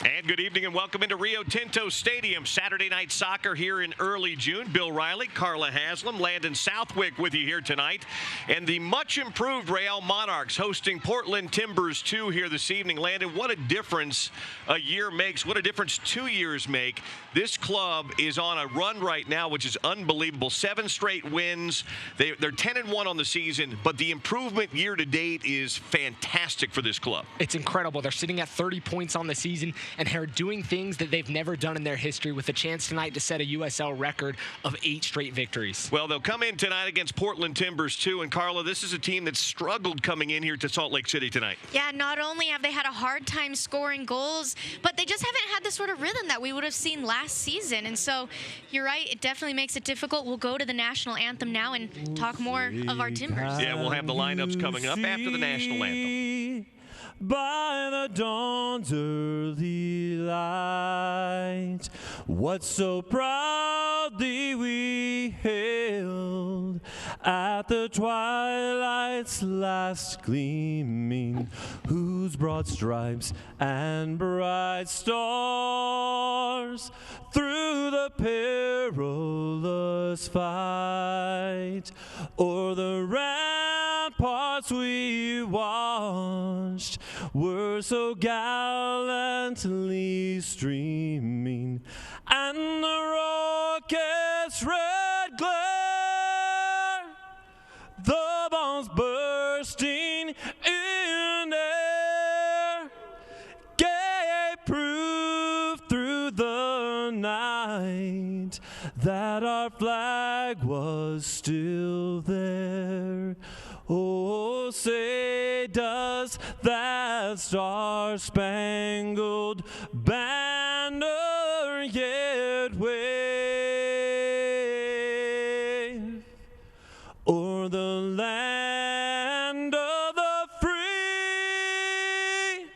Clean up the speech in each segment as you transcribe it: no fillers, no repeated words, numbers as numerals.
And good evening and welcome into Rio Tinto Stadium. Saturday night soccer here in early June. Bill Riley, Carla Haslam, Landon Southwick with you here tonight. And the much improved Real Monarchs hosting Portland Timbers 2 here this evening. Landon, what a difference a year makes. What a difference 2 years make. This club is on a run right now, which is unbelievable. 7 straight wins. They're 10-1 on the season, but the improvement year to date is fantastic for this club. It's incredible. They're sitting at 30 points on the season and are doing things that they've never done in their history, with a chance tonight to set a USL record of 8 straight victories. Well, they'll come in tonight against Portland Timbers 2. And Carla, this is a team that struggled coming in here to Salt Lake City tonight. Yeah, not only have they had a hard time scoring goals, but they just haven't had the sort of rhythm that we would have seen last season. And so you're right, it definitely makes it difficult. We'll go to the national anthem now and talk more of our Timbers. Yeah, we'll have the lineups coming up after the national anthem. By the dawn's early light, what so proudly we hailed at the twilight's last gleaming, whose broad stripes and bright stars through the perilous fight o'er the ramparts we watched were so gallantly streaming, and the rocket's red glare, the bombs bursting in air, gave proof through the night that our flag was still there. Oh, say does that star-spangled banner yet wave o'er the land of the free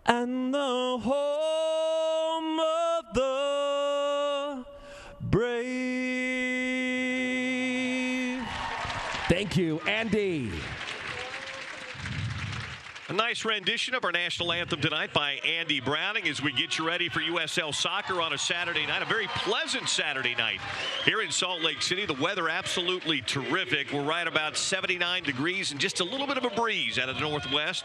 and the home of the brave? Thank you, Andy. A nice rendition of our national anthem tonight by Andy Browning as we get you ready for USL soccer on a Saturday night. A very pleasant Saturday night here in Salt Lake City. The weather absolutely terrific. We're right about 79 degrees and just a little bit of a breeze out of the northwest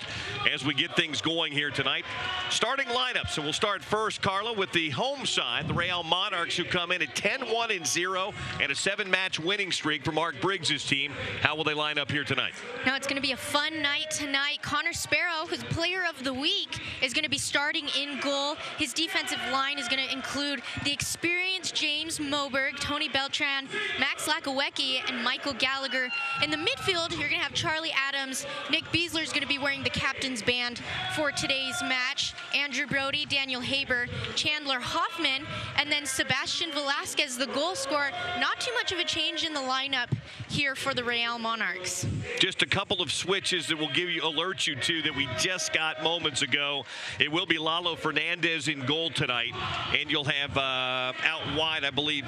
as we get things going here tonight. Starting lineup. So we'll start first, Carla, with the home side, the Real Monarchs, who come in at 10-1-0 and a 7-match winning streak for Mark Briggs' team. How will they line up here tonight? Now it's going to be a fun night tonight. Connor Sparrow, who's player of the week, is going to be starting in goal. His defensive line is going to include the experienced James Moberg, Tony Beltran, Max Lakawecki, and Michael Gallagher. In the midfield, you're going to have Charlie Adams. Nick Beasler is going to be wearing the captain's band for today's match. Andrew Brody, Daniel Haber, Chandler Hoffman, and then Sebastian Velasquez, the goal scorer. Not too much of a change in the lineup here for the Real Monarchs. Just a couple of switches that will alert you to that we just got moments ago. It will be Lalo Fernandez in goal tonight, and you'll have out wide, I believe,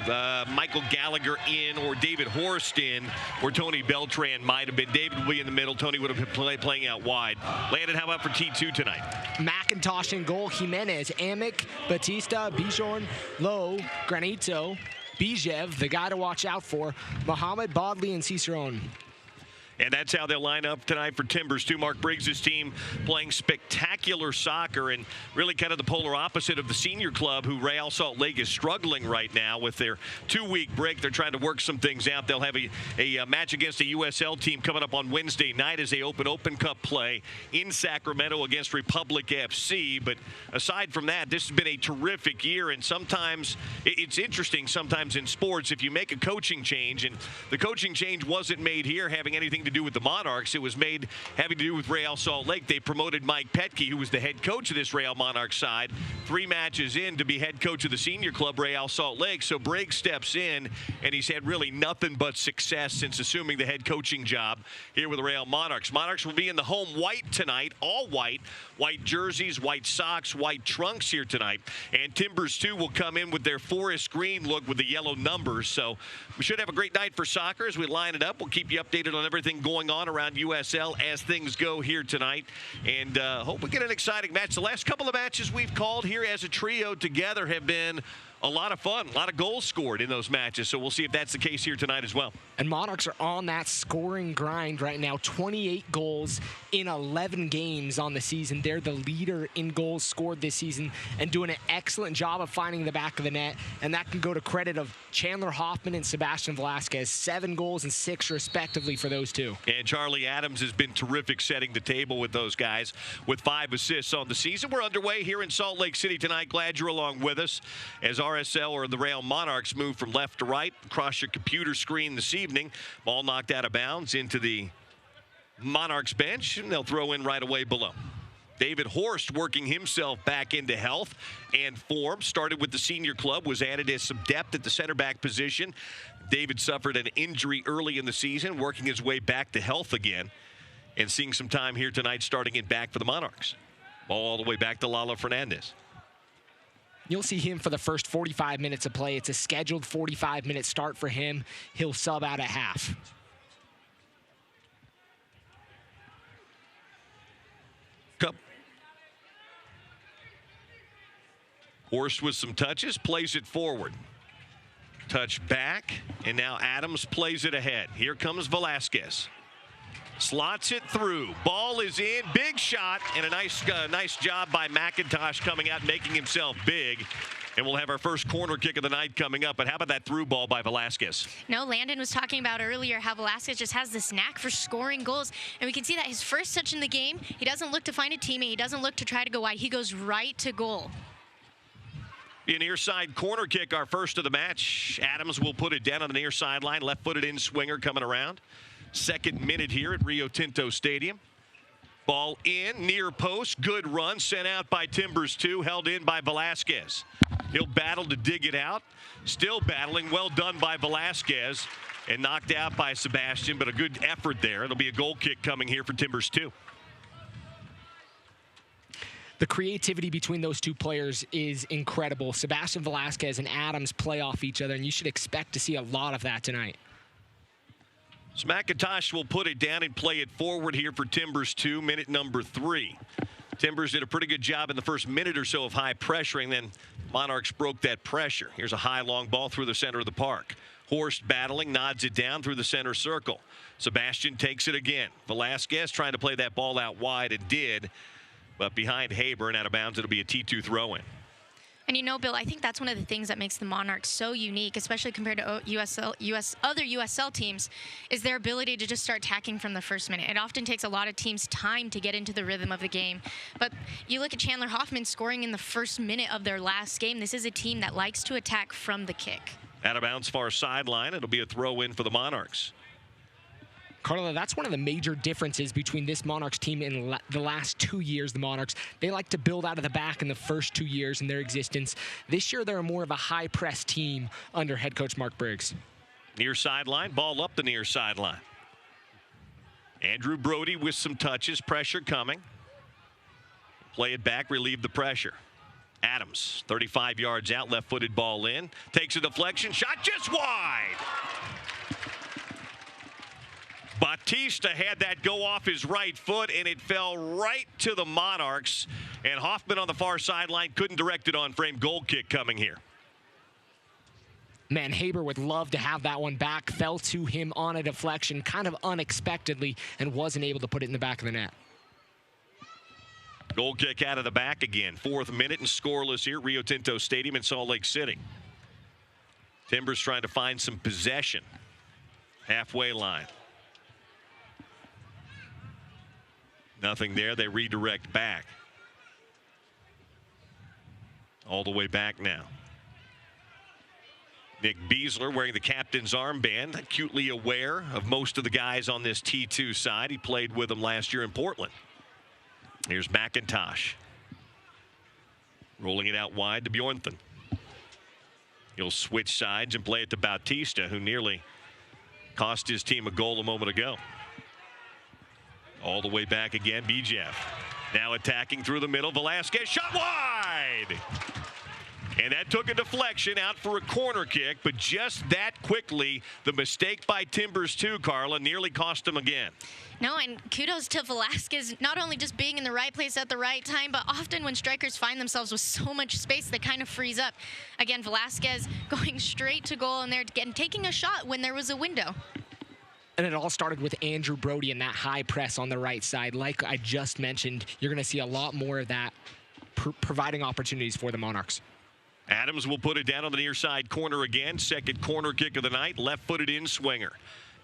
Michael Gallagher in, or David Horst in, or Tony Beltran might have been. David will be in the middle. Tony would have been playing out wide. Landon, how about for T2 tonight? McIntosh in goal, Jimenez, Amick, Batista, Bijon, Lowe, Granito, Bijev, the guy to watch out for, Mohamed, Bodley, and Cicerone. And that's how they'll line up tonight for Timbers 2. Mark Briggs' team playing spectacular soccer, and really kind of the polar opposite of the senior club, who Real Salt Lake is struggling right now with their 2-week break. They're trying to work some things out. They'll have a match against a USL team coming up on Wednesday night as they open Cup play in Sacramento against Republic FC. But aside from that, this has been a terrific year, and sometimes it's interesting sometimes in sports if you make a coaching change, and the coaching change wasn't made here having anything to do with the Monarchs. It was made having to do with Real Salt Lake. They promoted Mike Petke, who was the head coach of this Real Monarchs side, 3 matches in to be head coach of the senior club, Real Salt Lake. So Briggs steps in, and he's had really nothing but success since assuming the head coaching job here with the Real Monarchs. Monarchs will be in the home white tonight, all white. White jerseys, white socks, white trunks here tonight. And Timbers 2 will come in with their forest green look with the yellow numbers. So we should have a great night for soccer as we line it up. We'll keep you updated on everything everything going on around USL as things go here tonight. And hope we get an exciting match. The last couple of matches we've called here as a trio together have been a lot of fun, a lot of goals scored in those matches. So we'll see if that's the case here tonight as well. And Monarchs are on that scoring grind right now. 28 goals in 11 games on the season. They're the leader in goals scored this season and doing an excellent job of finding the back of the net. And that can go to credit of Chandler Hoffman and Sebastian Velasquez. 7 goals and 6 respectively for those two. And Charlie Adams has been terrific setting the table with those guys with 5 assists on the season. We're underway here in Salt Lake City tonight. Glad you're along with us as RSL or the Real Monarchs move from left to right across your computer screen this evening. Ball knocked out of bounds into the Monarchs bench, and they'll throw in right away below. David Horst working himself back into health and form. Started with the senior club, was added as some depth at the center back position. David suffered an injury early in the season, working his way back to health again and seeing some time here tonight starting it back for the Monarchs. Ball all the way back to Lalo Fernandez. You'll see him for the first 45 minutes of play. It's a scheduled 45-minute start for him. He'll sub out at half. Cup. Horst with some touches, plays it forward. Touch back, and now Adams plays it ahead. Here comes Velasquez. Slots it through. Ball is in. Big shot, and a nice job by McIntosh coming out and making himself big. And we'll have our first corner kick of the night coming up. But how about that through ball by Velasquez? No, Landon was talking about earlier how Velasquez just has this knack for scoring goals. And we can see that his first touch in the game, he doesn't look to find a teammate. He doesn't look to try to go wide. He goes right to goal. An near side corner kick, our first of the match. Adams will put it down on the near sideline. Left-footed in swinger coming around. Second minute here at Rio Tinto Stadium. Ball in, near post, good run, sent out by Timbers 2, held in by Velasquez. He'll battle to dig it out. Still battling, well done by Velasquez, and knocked out by Sebastian, but a good effort there. It'll be a goal kick coming here for Timbers 2. The creativity between those two players is incredible. Sebastian Velasquez and Adams play off each other, and you should expect to see a lot of that tonight. So McIntosh will put it down and play it forward here for Timbers 2, minute number 3. Timbers did a pretty good job in the first minute or so of high pressuring, then Monarchs broke that pressure. Here's a high long ball through the center of the park. Horst battling, nods it down through the center circle. Sebastian takes it again. Velasquez trying to play that ball out wide and did, but behind Haber and out of bounds, it'll be a T2 throw-in. And you know, Bill, I think that's one of the things that makes the Monarchs so unique, especially compared to other USL teams, is their ability to just start attacking from the first minute. It often takes a lot of teams time to get into the rhythm of the game. But you look at Chandler Hoffman scoring in the first minute of their last game. This is a team that likes to attack from the kick. Out of bounds far sideline, it'll be a throw-in for the Monarchs. Carla, that's one of the major differences between this Monarchs team in the last 2 years. The Monarchs, they like to build out of the back in the first 2 years in their existence. This year, they're more of a high-press team under head coach Mark Briggs. Near sideline, ball up the near sideline. Andrew Brody with some touches, pressure coming. Play it back, relieve the pressure. Adams, 35 yards out, left-footed ball in. Takes a deflection, shot just wide. Batista had that go off his right foot, and it fell right to the Monarchs. And Hoffman on the far sideline couldn't direct it on frame. Goal kick coming here. Man, Haber would love to have that one back. Fell to him on a deflection, kind of unexpectedly, and wasn't able to put it in the back of the net. Goal kick out of the back again. 4th minute and scoreless here, Rio Tinto Stadium in Salt Lake City. Timbers trying to find some possession. Halfway line. Nothing there. They redirect back. All the way back now. Nick Beasler wearing the captain's armband, acutely aware of most of the guys on this T2 side. He played with them last year in Portland. Here's McIntosh. Rolling it out wide to Bjornthen. He'll switch sides and play it to Bautista, who nearly cost his team a goal a moment ago. All the way back again, Bijev. Now attacking through the middle. Velasquez, shot wide! And that took a deflection out for a corner kick, but just that quickly, the mistake by Timbers too, Carla, nearly cost him again. No, and kudos to Velasquez, not only just being in the right place at the right time, but often when strikers find themselves with so much space, they kind of freeze up. Again, Velasquez going straight to goal in there and taking a shot when there was a window. And it all started with Andrew Brody and that high press on the right side. Like I just mentioned, you're going to see a lot more of that providing opportunities for the Monarchs. Adams will put it down on the near side corner again. Second corner kick of the night. Left-footed in-swinger.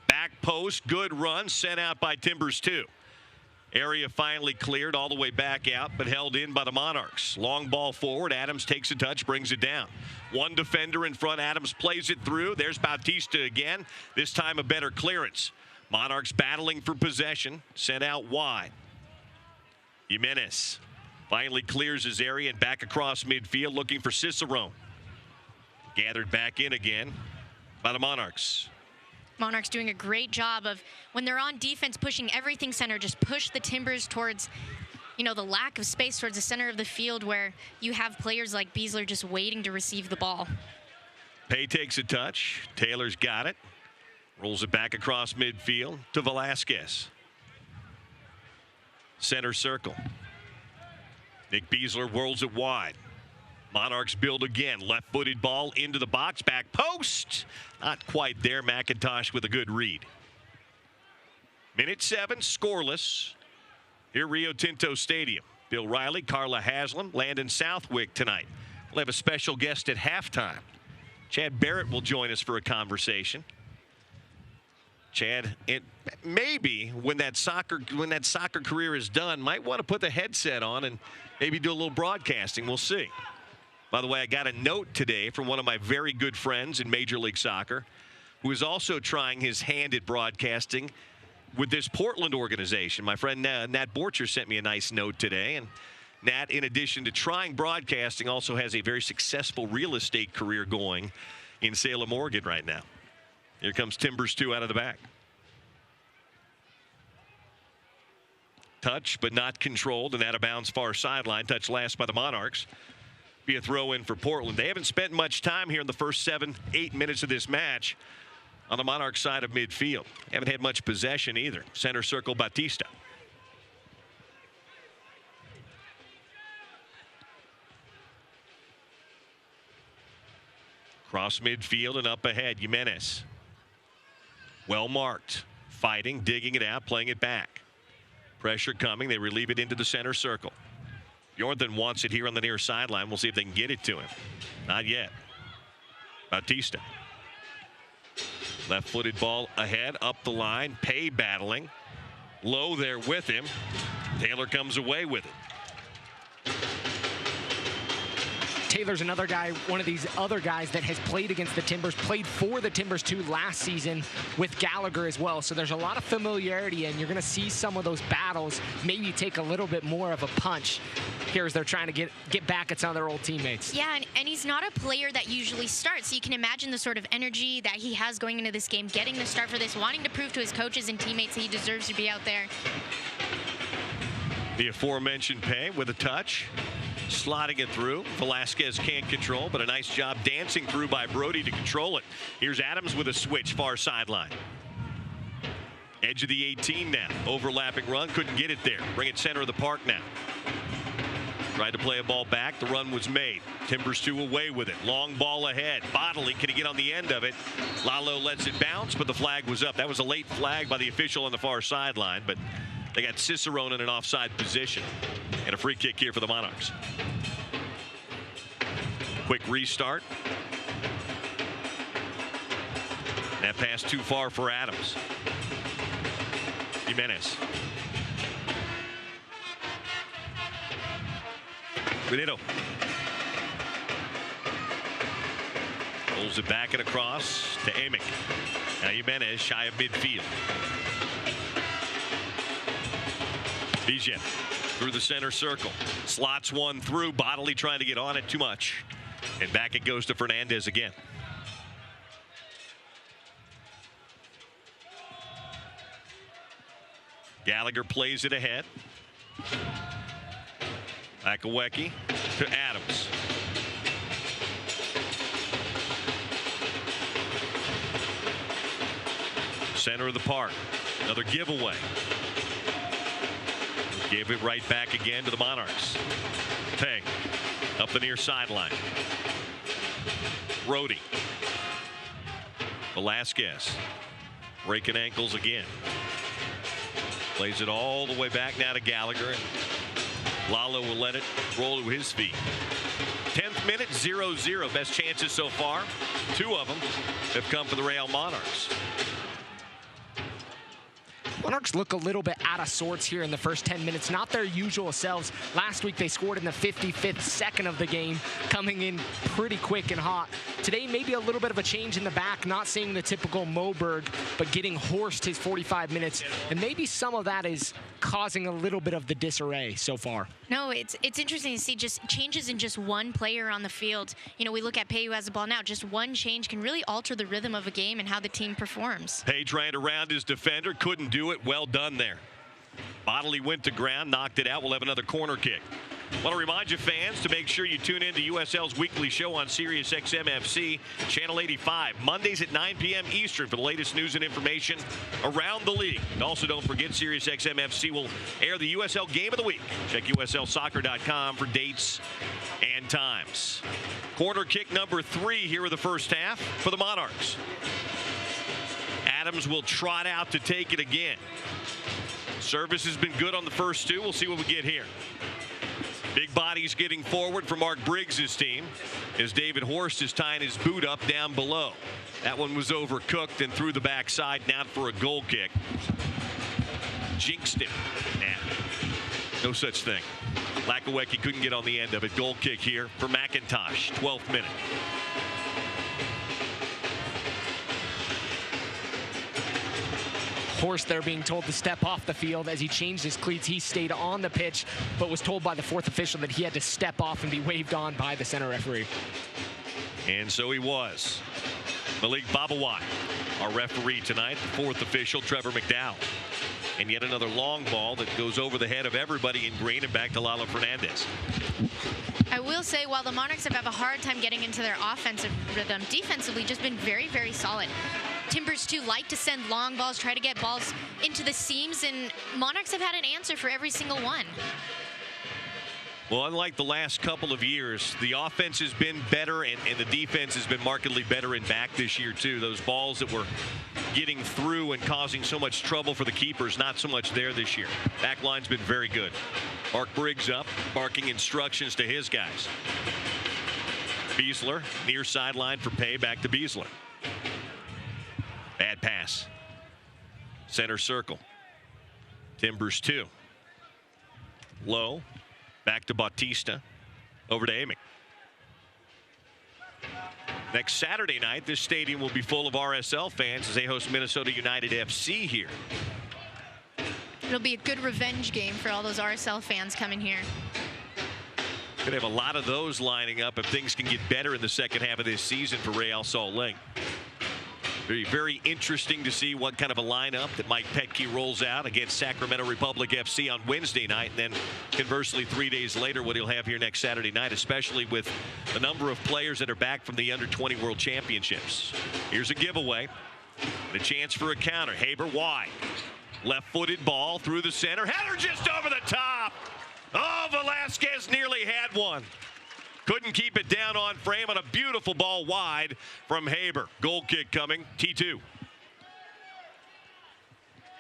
Back post. Good run. Sent out by Timbers 2. Area finally cleared all the way back out, but held in by the Monarchs. Long ball forward. Adams takes a touch, brings it down. One defender in front. Adams plays it through. There's Bautista again. This time a better clearance. Monarchs battling for possession. Sent out wide. Jimenez finally clears his area and back across midfield looking for Cicerone. Gathered back in again by the Monarchs. Monarchs doing a great job of, when they're on defense, pushing everything center, just push the Timbers towards, you know, the lack of space towards the center of the field where you have players like Beasler just waiting to receive the ball. Pay takes a touch. Taylor's got it. Rolls it back across midfield to Velasquez. Center circle. Nick Beasler whirls it wide. Monarchs build again. Left-footed ball into the box. Back post. Not quite there. McIntosh with a good read. Minute 7, scoreless. Here Rio Tinto Stadium. Bill Riley, Carla Haslam, Landon Southwick tonight. We'll have a special guest at halftime. Chad Barrett will join us for a conversation. Chad, maybe when that soccer career is done, might want to put the headset on and maybe do a little broadcasting. We'll see. By the way, I got a note today from one of my very good friends in Major League Soccer who is also trying his hand at broadcasting with this Portland organization. My friend Nat Borcher sent me a nice note today. And Nat, in addition to trying broadcasting, also has a very successful real estate career going in Salem, Oregon right now. Here comes Timbers 2 out of the back. Touch, but not controlled, and out of bounds far sideline. Touch last by the Monarchs. Be a throw in for Portland. They haven't spent much time here in the first 7-8 minutes of this match on the Monarchs side of midfield. Haven't had much possession either. Center circle Bautista. Cross midfield and up ahead. Jimenez. Well marked. Fighting, digging it out, playing it back. Pressure coming. They relieve it into the center circle. Jordan wants it here on the near sideline. We'll see if they can get it to him. Not yet. Bautista. Left-footed ball ahead, up the line. Pay battling. Low there with him. Taylor comes away with it. Taylor's another guy, one of these other guys that has played against the Timbers, played for the Timbers too last season with Gallagher as well. So there's a lot of familiarity, and you're going to see some of those battles maybe take a little bit more of a punch here as they're trying to get back at some of their old teammates. Yeah, and he's not a player that usually starts. So you can imagine the sort of energy that he has going into this game, getting the start for this, wanting to prove to his coaches and teammates that he deserves to be out there. The aforementioned Pay with a touch. Slotting it through. Velasquez can't control, but a nice job dancing through by Brody to control it. Here's Adams with a switch, far sideline. Edge of the 18 now. Overlapping run, couldn't get it there. Bring it center of the park now. Tried to play a ball back. The run was made. Timbers 2 away with it. Long ball ahead. Bodily, can he get on the end of it? Lalo lets it bounce, but the flag was up. That was a late flag by the official on the far sideline, but they got Cicerone in an offside position. And a free kick here for the Monarchs. Quick restart. That pass too far for Adams. Jimenez. Benito. Pulls it back and across to Amick. Now Jimenez shy of midfield. Bijan through the center circle. Slots one through. Bodily trying to get on it too much. And back it goes to Fernandez again. Gallagher plays it ahead. Akawecki to Adams. Center of the park. Another giveaway. Gave it right back again to the Monarchs. Pay up the near sideline. Brody. Velasquez breaking ankles again. Plays it all the way back now to Gallagher. And Lalo will let it roll to his feet. 10th minute, 0-0. Best chances so far. 2 of them have come for the Real Monarchs. Monarchs look a little bit out of sorts here in the first 10 minutes. Not their usual selves. Last week they scored in the 55th second of the game, coming in pretty quick and hot. Today maybe a little bit of a change in the back, not seeing the typical Moberg, but getting Horst his 45 minutes. And maybe some of that is causing a little bit of the disarray so far. No, it's interesting to see just changes in just one player on the field. You know, we look at Pay, who has the ball now. Just one change can really alter the rhythm of a game and how the team performs. Pay trying to round his defender, couldn't do it. Well done there. Bodley went to ground, knocked it out. We'll have another corner kick. Want to remind you fans to make sure you tune in to USL's weekly show on Sirius XM FC, Channel 85, Mondays at 9 p.m. Eastern for the latest news and information around the league. And also don't forget Sirius XM FC will air the USL Game of the Week. Check USLsoccer.com for dates and times. Corner kick number 3 here in the first half for the Monarchs. Adams will trot out to take it again. Service has been good on the first 2. We'll see what we get here. Big bodies getting forward for Mark Briggs' team as David Horst is tying his boot up down below. That one was overcooked and through the backside now for a goal kick. Jinxed him. Nah, no such thing. Lakawecki couldn't get on the end of it. Goal kick here for McIntosh, 12th minute. Horst there being told to step off the field as he changed his cleats. He stayed on the pitch, but was told by the 4th official that he had to step off and be waved on by the center referee. And so he was. Malik Babawai, our referee tonight, the 4th official, Trevor McDowell. And yet another long ball that goes over the head of everybody in green and back to Lalo Fernandez. I will say, while the Monarchs have a hard time getting into their offensive rhythm, defensively just been very, very solid. Timbers, too, like to send long balls, try to get balls into the seams, and Monarchs have had an answer for every single one. Well, unlike the last couple of years, the offense has been better, and the defense has been markedly better in back this year, too. Those balls that were getting through and causing so much trouble for the keepers, not so much there this year. Back line's been very good. Mark Briggs up, barking instructions to his guys. Beasler, near sideline for Pay, back to Beasler. Bad pass. Center circle. Timbers 2. Low. Back to Bautista. Over to Amick. Next Saturday night, this stadium will be full of RSL fans as they host Minnesota United FC here. It'll be a good revenge game for all those RSL fans coming here. Could have a lot of those lining up if things can get better in the second half of this season for Real Salt Lake. Very, very interesting to see what kind of a lineup that Mike Petke rolls out against Sacramento Republic FC on Wednesday night, and then conversely 3 days later what he'll have here next Saturday night, especially with the number of players that are back from the Under-20 World Championships. Here's a giveaway and a chance for a counter. Haber wide. Left-footed ball through the center. Header just over the top. Oh, Velasquez nearly had one. Couldn't keep it down on frame on a beautiful ball wide from Haber. Goal kick coming, T2.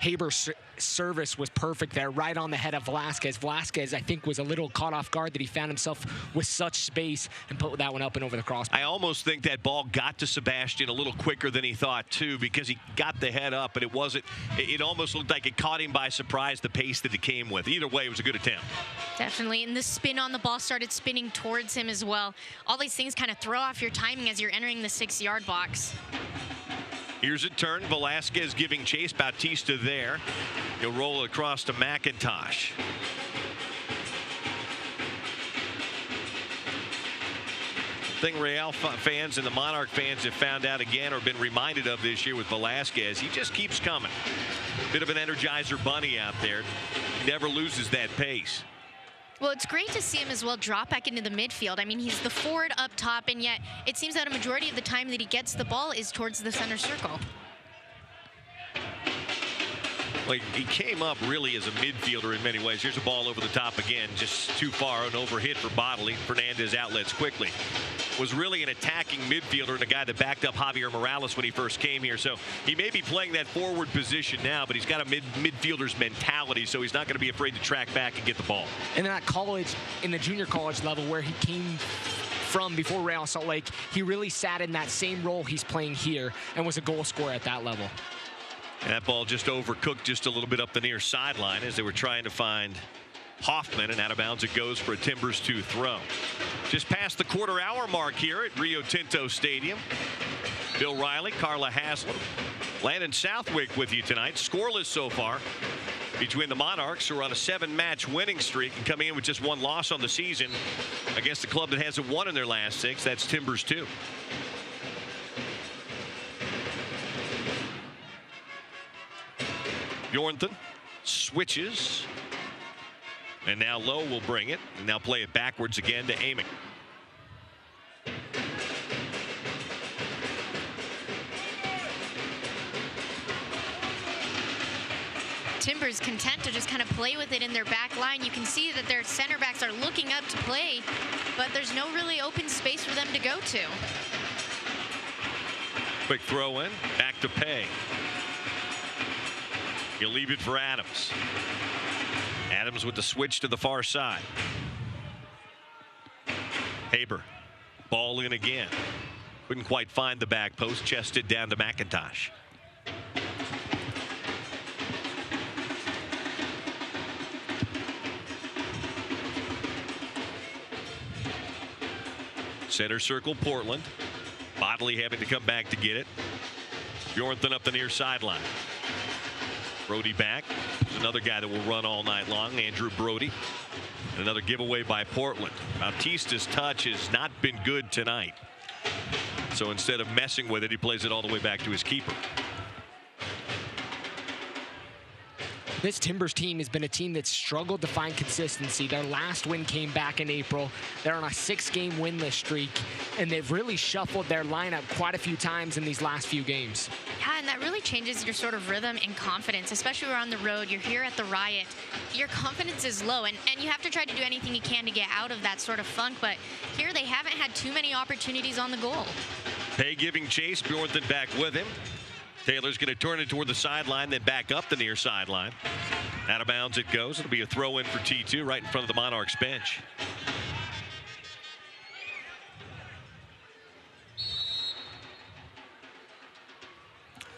Haber's service was perfect there, right on the head of Velasquez. Velasquez, I think, was a little caught off guard that he found himself with such space and put that one up and over the crossbar. I almost think that ball got to Sebastian a little quicker than he thought, too, because he got the head up, and it wasn't, it almost looked like it caught him by surprise, the pace that it came with. Either way, it was a good attempt. Definitely, and the spin on the ball started spinning towards him as well. All these things kind of throw off your timing as you're entering the 6-yard box. Here's a turn. Velasquez giving chase. Bautista there. He'll roll across to McIntosh. The thing Real fans and the Monarch fans have found out again or been reminded of this year with Velasquez, he just keeps coming. Bit of an Energizer bunny out there. He never loses that pace. Well, it's great to see him as well drop back into the midfield. I mean, he's the forward up top, and yet it seems that a majority of the time that he gets the ball is towards the center circle. Like, he came up really as a midfielder in many ways. Here's a ball over the top again, just too far, an overhit for Bodley. Fernandez outlets quickly. Was really an attacking midfielder and a guy that backed up Javier Morales when he first came here. So he may be playing that forward position now, but he's got a midfielder's mentality, so he's not going to be afraid to track back and get the ball. And at college, in the junior college level where he came from before Real Salt Lake, he really sat in that same role he's playing here and was a goal scorer at that level. And that ball just overcooked just a little bit up the near sideline as they were trying to find Hoffman, and out of bounds it goes for a Timbers 2 throw. Just past the quarter-hour mark here at Rio Tinto Stadium. Bill Riley, Carla Haslam, Landon Southwick with you tonight. Scoreless so far between the Monarchs, who are on a 7-match winning streak and coming in with just 1 loss on the season against the club that hasn't won in their last 6. That's Timbers 2. Bjornthen switches. And now Lowe will bring it. And now play it backwards again to Amick. Timbers content to just kind of play with it in their back line. You can see that their center backs are looking up to play, but there's no really open space for them to go to. Quick throw in, back to Pay. He'll leave it for Adams. Adams with the switch to the far side. Haber, ball in again. Couldn't quite find the back post, chested down to McIntosh. Center circle, Portland. Bodley having to come back to get it. Bjornthen up the near sideline. Brody back. There's another guy that will run all night long, Andrew Brody. And another giveaway by Portland. Bautista's touch has not been good tonight. So instead of messing with it, he plays it all the way back to his keeper. This Timbers team has been a team that's struggled to find consistency. Their last win came back in April. They're on a 6-game winless streak, and they've really shuffled their lineup quite a few times in these last few games. Yeah, and that really changes your sort of rhythm and confidence, especially when we're on the road. You're here at the Riot. Your confidence is low, and you have to try to do anything you can to get out of that sort of funk, but here they haven't had too many opportunities on the goal. Pay giving chase, Bjornthen back with him. Taylor's going to turn it toward the sideline, then back up the near sideline. Out of bounds it goes. It'll be a throw in for T2 right in front of the Monarchs bench.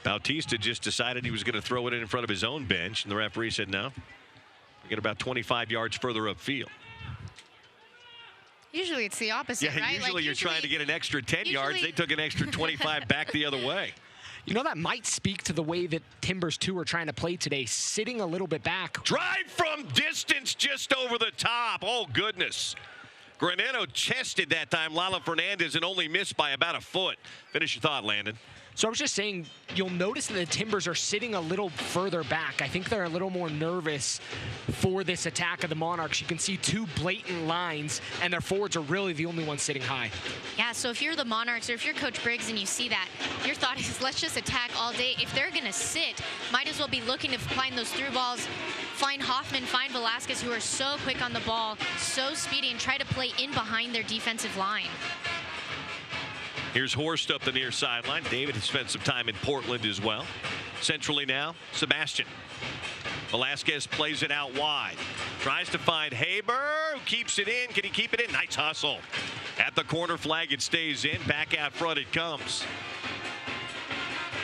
Bautista just decided he was going to throw it in front of his own bench, and the referee said no. We get about 25 yards further upfield. Usually it's the opposite, yeah, right? Usually you're trying to get an extra 10 yards. They took an extra 25 back the other way. You know, that might speak to the way that Timbers 2 are trying to play today, sitting a little bit back. Drive from distance just over the top. Oh, goodness. Granero chested that time, Lala Fernandez, and only missed by about a foot. Finish your thought, Landon. So I was just saying, you'll notice that the Timbers are sitting a little further back. I think they're a little more nervous for this attack of the Monarchs. You can see 2 blatant lines, and their forwards are really the only ones sitting high. Yeah, so if you're the Monarchs or if you're Coach Briggs and you see that, your thought is let's just attack all day. If they're going to sit, might as well be looking to find those through balls, find Hoffman, find Velasquez, who are so quick on the ball, so speedy, and try to play in behind their defensive line. Here's Horst up the near sideline. David has spent some time in Portland as well. Centrally now, Sebastian. Velasquez plays it out wide. Tries to find Haber, who keeps it in. Can he keep it in? Nice hustle. At the corner flag, it stays in. Back out front it comes.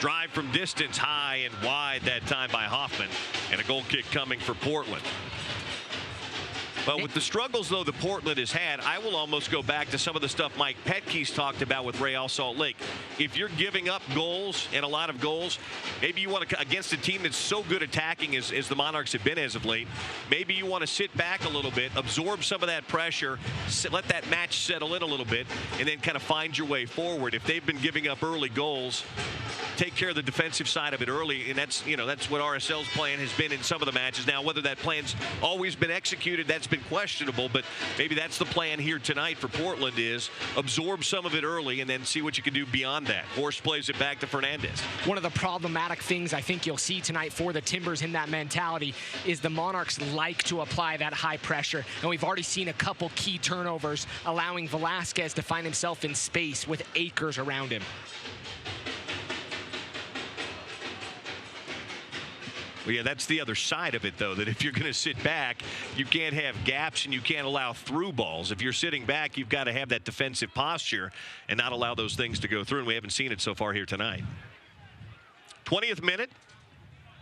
Drive from distance, high and wide that time by Hoffman. And a goal kick coming for Portland. Well, with the struggles, though, that Portland has had, I will almost go back to some of the stuff Mike Petke's talked about with Real Salt Lake. If you're giving up goals and a lot of goals, maybe you want to, against a team that's so good attacking as the Monarchs have been as of late, maybe you want to sit back a little bit, absorb some of that pressure, let that match settle in a little bit, and then kind of find your way forward. If they've been giving up early goals, take care of the defensive side of it early, and that's what RSL's plan has been in some of the matches. Now, whether that plan's always been executed, that's been questionable, but maybe that's the plan here tonight for Portland, is absorb some of it early and then see what you can do beyond that. Horst plays it back to Fernandez. One of the problematic things I think you'll see tonight for the Timbers in that mentality is the Monarchs like to apply that high pressure, and we've already seen a couple key turnovers, allowing Velasquez to find himself in space with acres around him. Well, yeah, that's the other side of it, though, that if you're going to sit back, you can't have gaps and you can't allow through balls. If you're sitting back, you've got to have that defensive posture and not allow those things to go through, and we haven't seen it so far here tonight. 20th minute,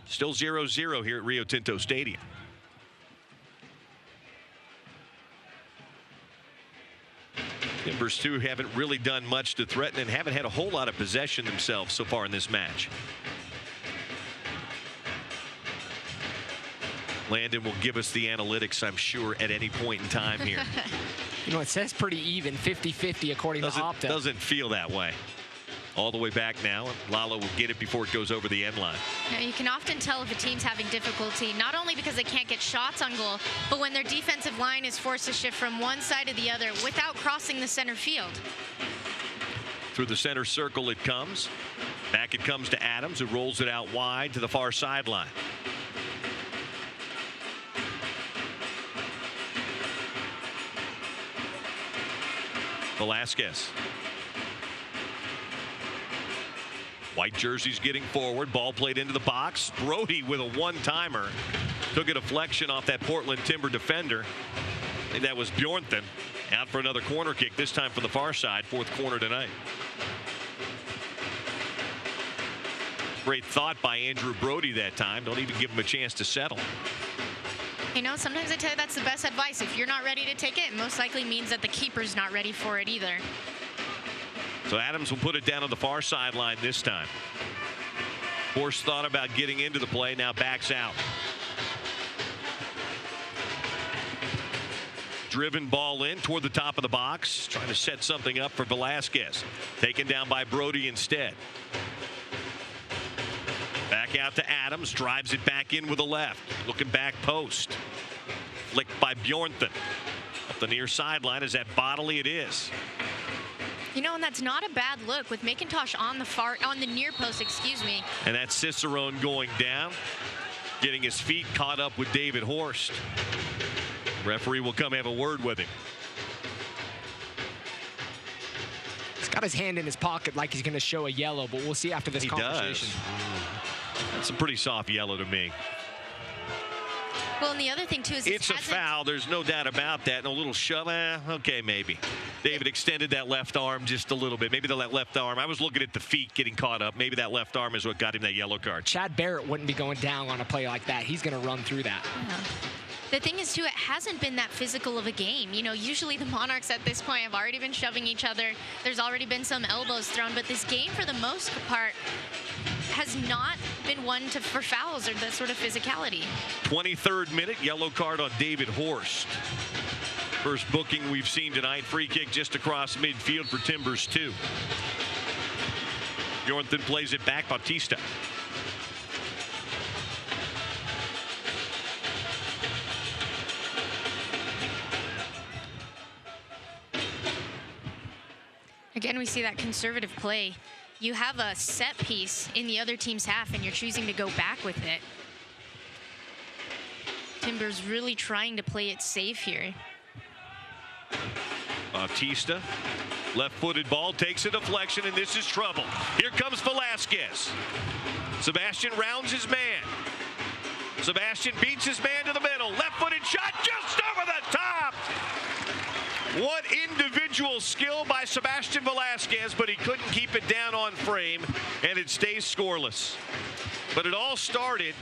still 0-0 here at Rio Tinto Stadium. Timbers, too, haven't really done much to threaten and haven't had a whole lot of possession themselves so far in this match. Landon will give us the analytics, I'm sure, at any point in time here. You know, it says pretty even, 50-50 according to Opta. Doesn't feel that way. All the way back now, and Lalo will get it before it goes over the end line. Now, you can often tell if a team's having difficulty, not only because they can't get shots on goal, but when their defensive line is forced to shift from one side to the other without crossing the center field. Through the center circle it comes. Back it comes to Adams, who rolls it out wide to the far sideline. Velasquez. White jerseys getting forward. Ball played into the box. Brody with a one-timer. Took a deflection off that Portland Timber defender. I think that was Bjornthen. Out for another corner kick, this time from the far side. Fourth corner tonight. Great thought by Andrew Brody that time. Don't even give him a chance to settle. You know, sometimes I tell you that's the best advice. If you're not ready to take it, it most likely means that the keeper's not ready for it either. So Adams will put it down on the far sideline this time. Horst thought about getting into the play, now backs out. Driven ball in toward the top of the box, trying to set something up for Velasquez. Taken down by Brody instead. Back out to Adams, drives it back in with a left. Looking back post. Flicked by Bjornthen. Up the near sideline. Is that Bodley? It is. You know, and that's not a bad look with McIntosh on the near post, excuse me. And that's Cicerone going down, getting his feet caught up with David Horst. Referee will come have a word with him. He's got his hand in his pocket like he's going to show a yellow, but we'll see after this conversation. That's a pretty soft yellow to me. Well, and the other thing, too, is it's a foul. There's no doubt about that. And a little shove. Okay, maybe. David extended that left arm just a little bit. Maybe the left arm. I was looking at the feet getting caught up. Maybe that left arm is what got him that yellow card. Chad Barrett wouldn't be going down on a play like that. He's going to run through that. Yeah. The thing is, too, it hasn't been that physical of a game. You know, usually the Monarchs at this point have already been shoving each other. There's already been some elbows thrown. But this game, for the most part, has not been one for fouls or that sort of physicality. 23rd minute, yellow card on David Horst. First booking we've seen tonight. Free kick just across midfield for Timbers 2. Bjornthen plays it back. Bautista. Again, we see that conservative play. You have a set piece in the other team's half, and you're choosing to go back with it. Timbers really trying to play it safe here. Bautista, left-footed ball, takes a deflection, and this is trouble. Here comes Velasquez. Sebastian rounds his man. Sebastian beats his man to the middle. Left-footed shot just over the top. What individual skill by Sebastian Velasquez, but he couldn't keep it down on frame, and it stays scoreless. But it all started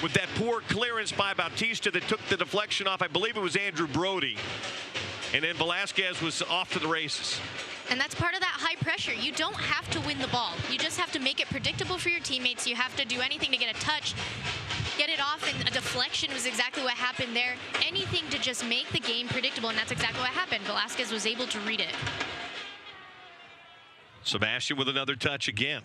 with that poor clearance by Bautista that took the deflection off. I believe it was Andrew Brody. And then Velasquez was off to the races. And that's part of that high pressure. You don't have to win the ball. You just have to make it predictable for your teammates. You have to do anything to get a touch, get it off, and a deflection was exactly what happened there. Anything to just make the game predictable, and that's exactly what happened. Velasquez was able to read it. Sebastian with another touch again.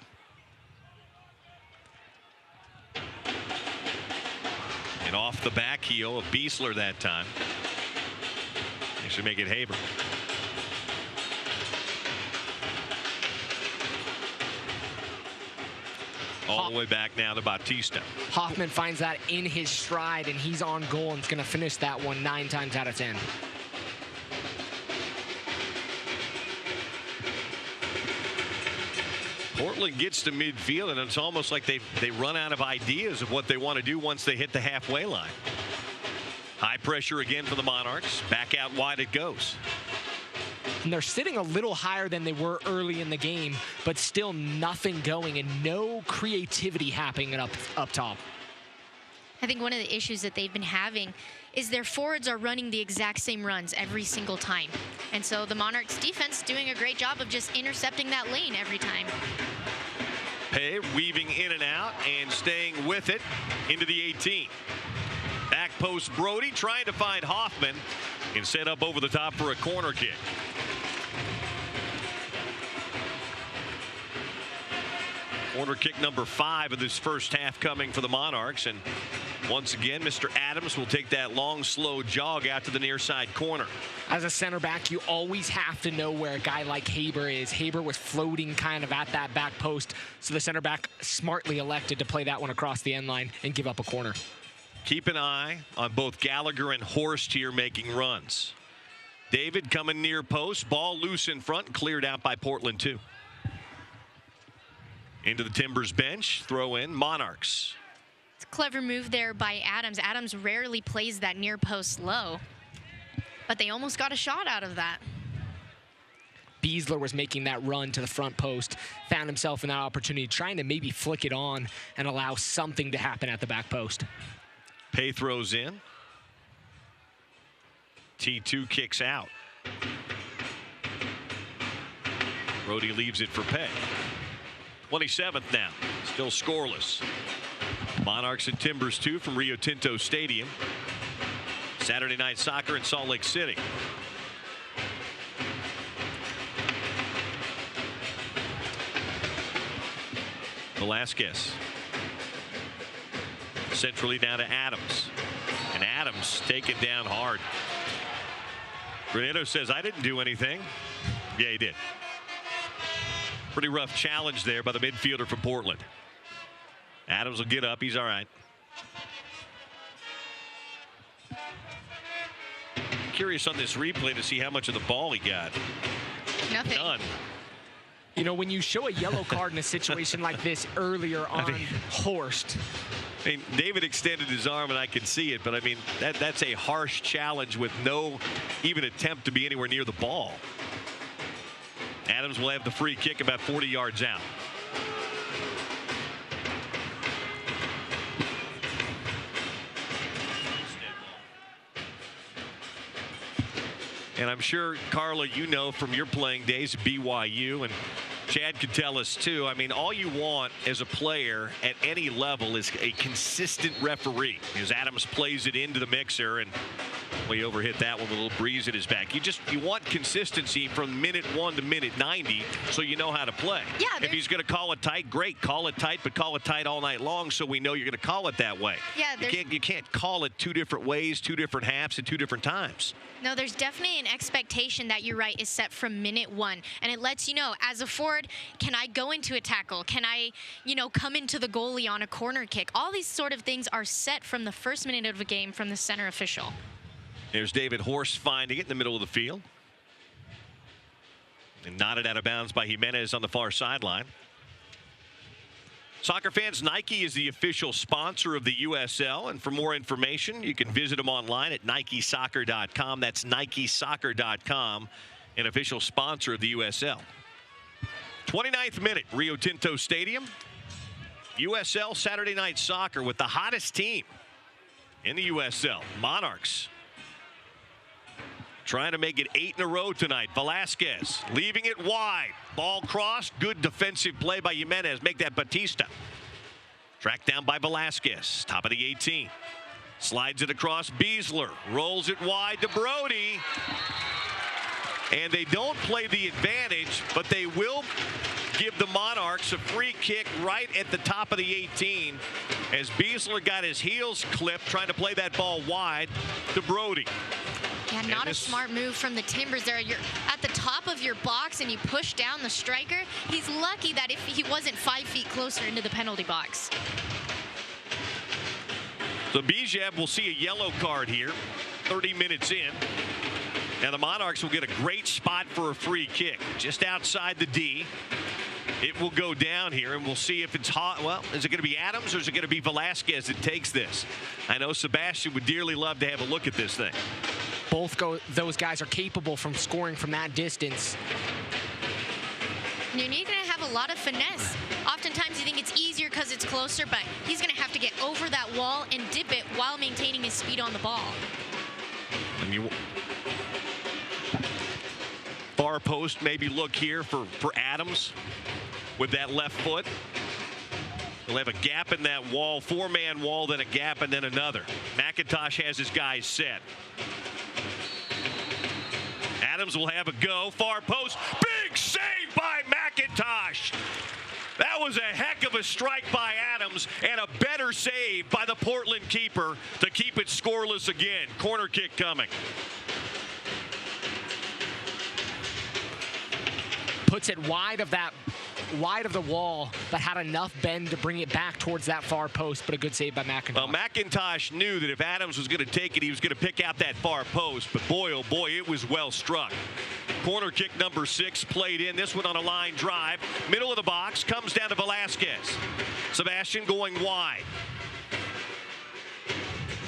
And off the back heel of Beasler that time. They should make it Haber. All the way back now to Bautista. Hoffman finds that in his stride, and he's on goal and is going to finish that one 9 times out of 10. Portland gets to midfield, and it's almost like they run out of ideas of what they want to do once they hit the halfway line. High pressure again for the Monarchs. Back out wide it goes. And they're sitting a little higher than they were early in the game, but still nothing going and no creativity happening up top. I think one of the issues that they've been having is their forwards are running the exact same runs every single time. And so the Monarchs defense doing a great job of just intercepting that lane every time. Pay weaving in and out and staying with it into the 18. Back post Brody trying to find Hoffman and set up over the top for a corner kick. Corner kick number 5 of this first half coming for the Monarchs. And once again, Mr. Adams will take that long, slow jog out to the near side corner. As a center back, you always have to know where a guy like Haber is. Haber was floating kind of at that back post, so the center back smartly elected to play that one across the end line and give up a corner. Keep an eye on both Gallagher and Horst here making runs. David coming near post, ball loose in front and cleared out by Portland too. Into the Timbers bench, throw in Monarchs. It's a clever move there by Adams. Adams rarely plays that near post low, but they almost got a shot out of that. Beasler was making that run to the front post, found himself in that opportunity, trying to maybe flick it on and allow something to happen at the back post. Pay throws in. T2 kicks out. Brody leaves it for Pay. 27th now, still scoreless. Monarchs and Timbers 2 from Rio Tinto Stadium. Saturday Night Soccer in Salt Lake City. Velasquez. Centrally down to Adams. And Adams taken down hard. Granado says, I didn't do anything. Yeah, he did. Pretty rough challenge there by the midfielder from Portland. Adams will get up. He's all right. Curious on this replay to see how much of the ball he got. Nothing. None. You know, when you show a yellow card in a situation like this earlier on Horst. I mean, David extended his arm, and I could see it, but I mean, that's a harsh challenge with no even attempt to be anywhere near the ball. Adams will have the free kick about 40 yards out. And I'm sure, Carla, you know from your playing days at BYU, and Chad could tell us too, I mean, all you want as a player at any level is a consistent referee. As Adams plays it into the mixer, and we overhit that one with a little breeze at his back. You want consistency from minute 1 to minute 90 so you know how to play. Yeah, if he's going to call it tight, great. Call it tight, but call it tight all night long so we know you're going to call it that way. Yeah, you can't call it 2 different ways, 2 different halves, at 2 different times. No, there's definitely an expectation that you're right is set from minute 1, and it lets you know, as a forward, can I go into a tackle? Can I, come into the goalie on a corner kick? All these sort of things are set from the first minute of a game from the center official. There's David Horst finding it in the middle of the field. And knotted out of bounds by Jimenez on the far sideline. Soccer fans, Nike is the official sponsor of the USL. And for more information, you can visit them online at NikeSoccer.com. That's NikeSoccer.com, an official sponsor of the USL. 29th minute, Rio Tinto Stadium. USL Saturday Night Soccer with the hottest team in the USL, Monarchs. Trying to make it 8 in a row tonight. Velasquez leaving it wide. Ball crossed. Good defensive play by Jimenez. Make that Bautista. Tracked down by Velasquez. Top of the 18. Slides it across Beasler. Rolls it wide to Brody. And they don't play the advantage, but they will give the Monarchs a free kick right at the top of the 18 as Beasler got his heels clipped trying to play that ball wide to Brody. Yeah, not a smart move from the Timbers there. You're at the top of your box and you push down the striker. He's lucky that if he wasn't 5 feet closer into the penalty box. So Bijev will see a yellow card here, 30 minutes in. Now the Monarchs will get a great spot for a free kick just outside the D. It will go down here, and we'll see if it's hot. Well, is it going to be Adams or is it going to be Velasquez that takes this? I know Sebastian would dearly love to have a look at this thing. Both those guys are capable from scoring from that distance. You need to have a lot of finesse. Oftentimes you think it's easier because it's closer, but he's going to have to get over that wall and dip it while maintaining his speed on the ball. And far post, maybe look here for Adams with that left foot. He'll have a gap in that wall, four-man wall, then a gap, and then another. McIntosh has his guys set. Adams will have a go. Far post. Big save by McIntosh. That was a heck of a strike by Adams and a better save by the Portland keeper to keep it scoreless again. Corner kick coming. Puts it wide of the wall, but had enough bend to bring it back towards that far post, but a good save by McIntosh. Well, McIntosh knew that if Adams was going to take it, he was going to pick out that far post, but boy, oh boy, it was well struck. Corner kick number 6 played in. This one on a line drive. Middle of the box, comes down to Velasquez. Sebastian going wide.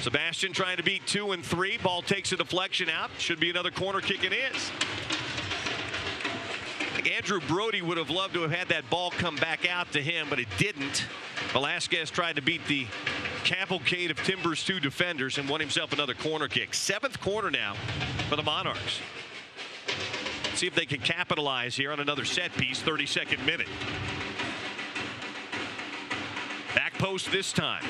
Sebastian trying to beat 2 and 3. Ball takes a deflection out. Should be another corner kick, it is. Andrew Brody would have loved to have had that ball come back out to him, but it didn't. Velasquez tried to beat the cavalcade of Timbers 2 defenders and won himself another corner kick. 7th corner now for the Monarchs. See if they can capitalize here on another set piece, 32nd minute. Back post this time.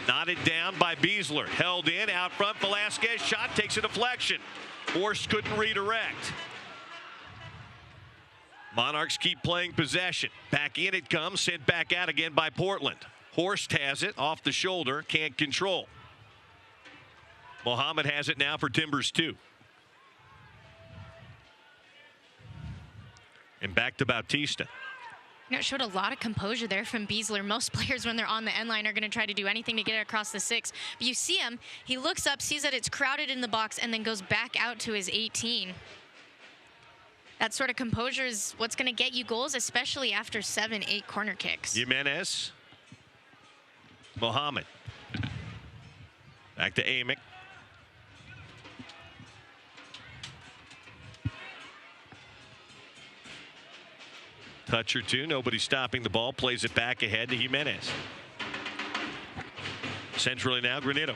Knotted down by Beasler. Held in, out front, Velasquez shot, takes a deflection. Horst couldn't redirect. Monarchs keep playing possession. Back in it comes, sent back out again by Portland. Horst has it off the shoulder, can't control. Mohammed has it now for Timbers 2. And back to Bautista. You know, it showed a lot of composure there from Beasler. Most players, when they're on the end line, are going to try to do anything to get it across the 6. But you see him, he looks up, sees that it's crowded in the box, and then goes back out to his 18. That sort of composure is what's going to get you goals, especially after 7, 8 corner kicks. Jimenez. Mohammed. Back to Amick. Touch or two. Nobody stopping the ball. Plays it back ahead to Jimenez. Centrally now, Granito.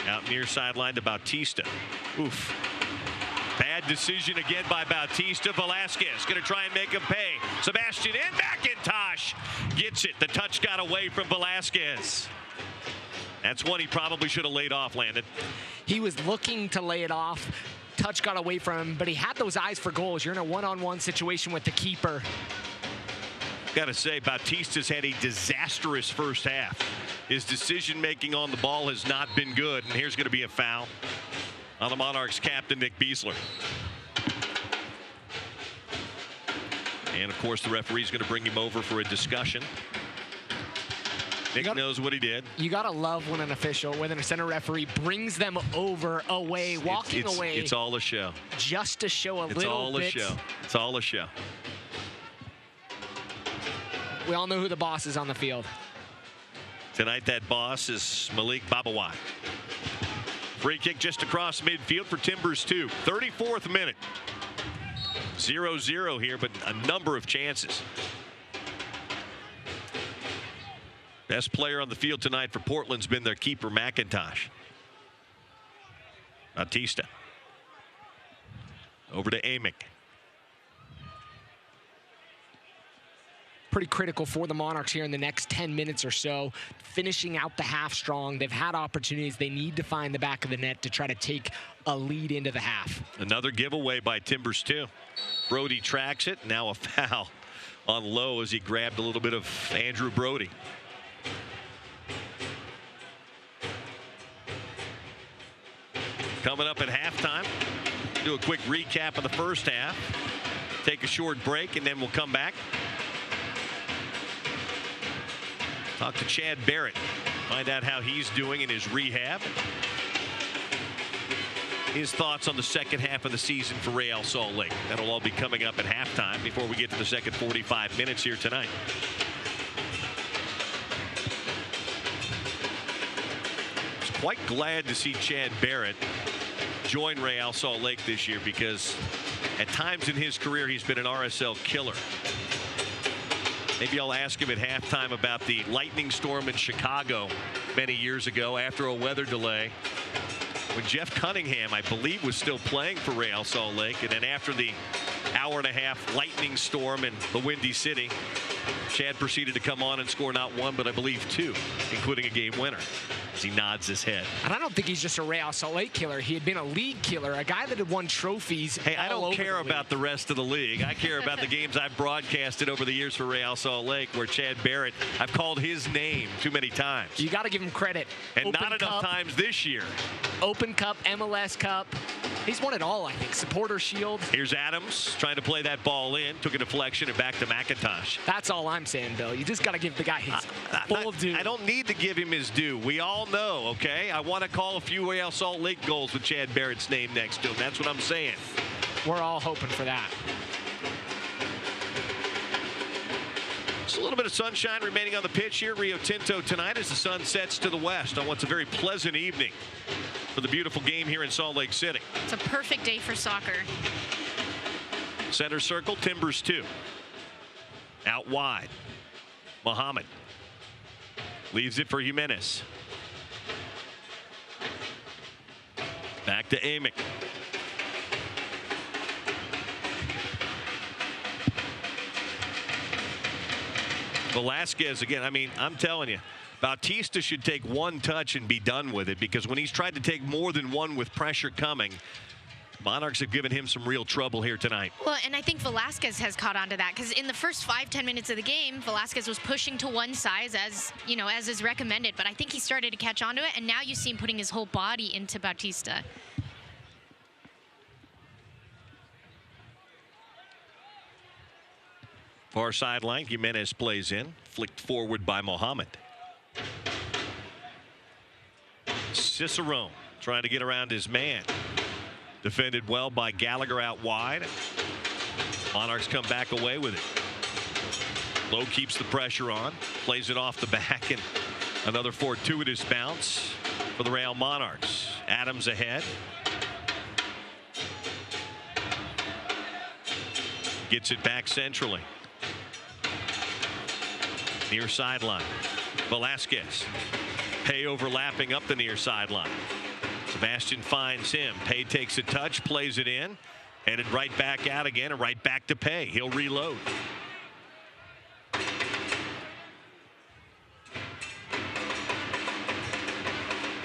Out near sideline to Bautista. Oof. Bad decision again by Bautista. Velasquez going to try and make him pay. Sebastian in. McIntosh gets it. The touch got away from Velasquez. That's one he probably should have laid off, Landon. He was looking to lay it off. Touch got away from him, but he had those eyes for goals. You're in a one-on-one situation with the keeper. Got to say, Bautista's had a disastrous first half. His decision-making on the ball has not been good, and here's going to be a foul on the Monarchs captain, Nick Beasler. And, of course, the referee's going to bring him over for a discussion. Nick knows what he did. You got to love when an official, when a center referee brings them over, away, walking away. It's all a show. Just to show a little bit. It's all a show. It's all a show. We all know who the boss is on the field. Tonight, that boss is Malik Babawat. Free kick just across midfield for Timbers 2. 34th minute. 0-0 here, but a number of chances. Best player on the field tonight for Portland's been their keeper, McIntosh. Bautista. Over to Amick. Pretty critical for the Monarchs here in the next 10 minutes or so. Finishing out the half strong. They've had opportunities. They need to find the back of the net to try to take a lead into the half. Another giveaway by Timbers 2. Brody tracks it. Now a foul on Lowe as he grabbed a little bit of Andrew Brody. Coming up at halftime, do a quick recap of the first half, take a short break, and then we'll come back. Talk to Chad Barrett, find out how he's doing in his rehab. His thoughts on the second half of the season for Real Salt Lake. That'll all be coming up at halftime before we get to the second 45 minutes here tonight. I was quite glad to see Chad Barrett join Real Salt Lake this year because at times in his career he's been an RSL killer. Maybe I'll ask him at halftime about the lightning storm in Chicago many years ago after a weather delay when Jeff Cunningham, I believe, was still playing for Real Salt Lake, and then after the hour-and-a-half lightning storm in the Windy City, Chad proceeded to come on and score not one but I believe two, including a game winner. As he nods his head. And I don't think he's just a Real Salt Lake killer. He had been a league killer, a guy that had won trophies. Hey, I don't care about the rest of the league. I care about the games I've broadcasted over the years for Real Salt Lake, where Chad Barrett, I've called his name too many times. You got to give him credit. And Open not enough times this year. Open Cup, MLS Cup. He's won it all, I think. Supporter Shield. Here's Adams trying to play that ball in. Took a deflection and back to McIntosh. That's all I'm saying, Bill. You just got to give the guy his full due. I don't need to give him his due. We all know, okay? I want to call a few Real Salt Lake goals with Chad Barrett's name next to him. That's what I'm saying. We're all hoping for that. Just a little bit of sunshine remaining on the pitch here. Rio Tinto tonight as the sun sets to the west on what's a very pleasant evening for the beautiful game here in Salt Lake City. It's a perfect day for soccer. Center circle, Timbers 2. Out wide. Muhammad leaves it for Jimenez. Back to Amick. Velasquez again. I mean, I'm telling you, Bautista should take one touch and be done with it, because when he's tried to take more than one with pressure coming, Monarchs have given him some real trouble here tonight. Well, and I think Velasquez has caught on to that, because in the first 5-10 minutes of the game, Velasquez was pushing to one side as is recommended, but I think he started to catch on to it, and now you see him putting his whole body into Bautista. Far sideline, Jimenez plays in, flicked forward by Mohammed. Cicerone trying to get around his man. Defended well by Gallagher out wide. Monarchs come back away with it. Lowe keeps the pressure on, plays it off the back, and another fortuitous bounce for the Real Monarchs. Adams ahead. Gets it back centrally. Near sideline. Velasquez. Pay overlapping up the near sideline. Sebastian finds him. Pay takes a touch, plays it in, headed right back out again, and right back to Pay. He'll reload.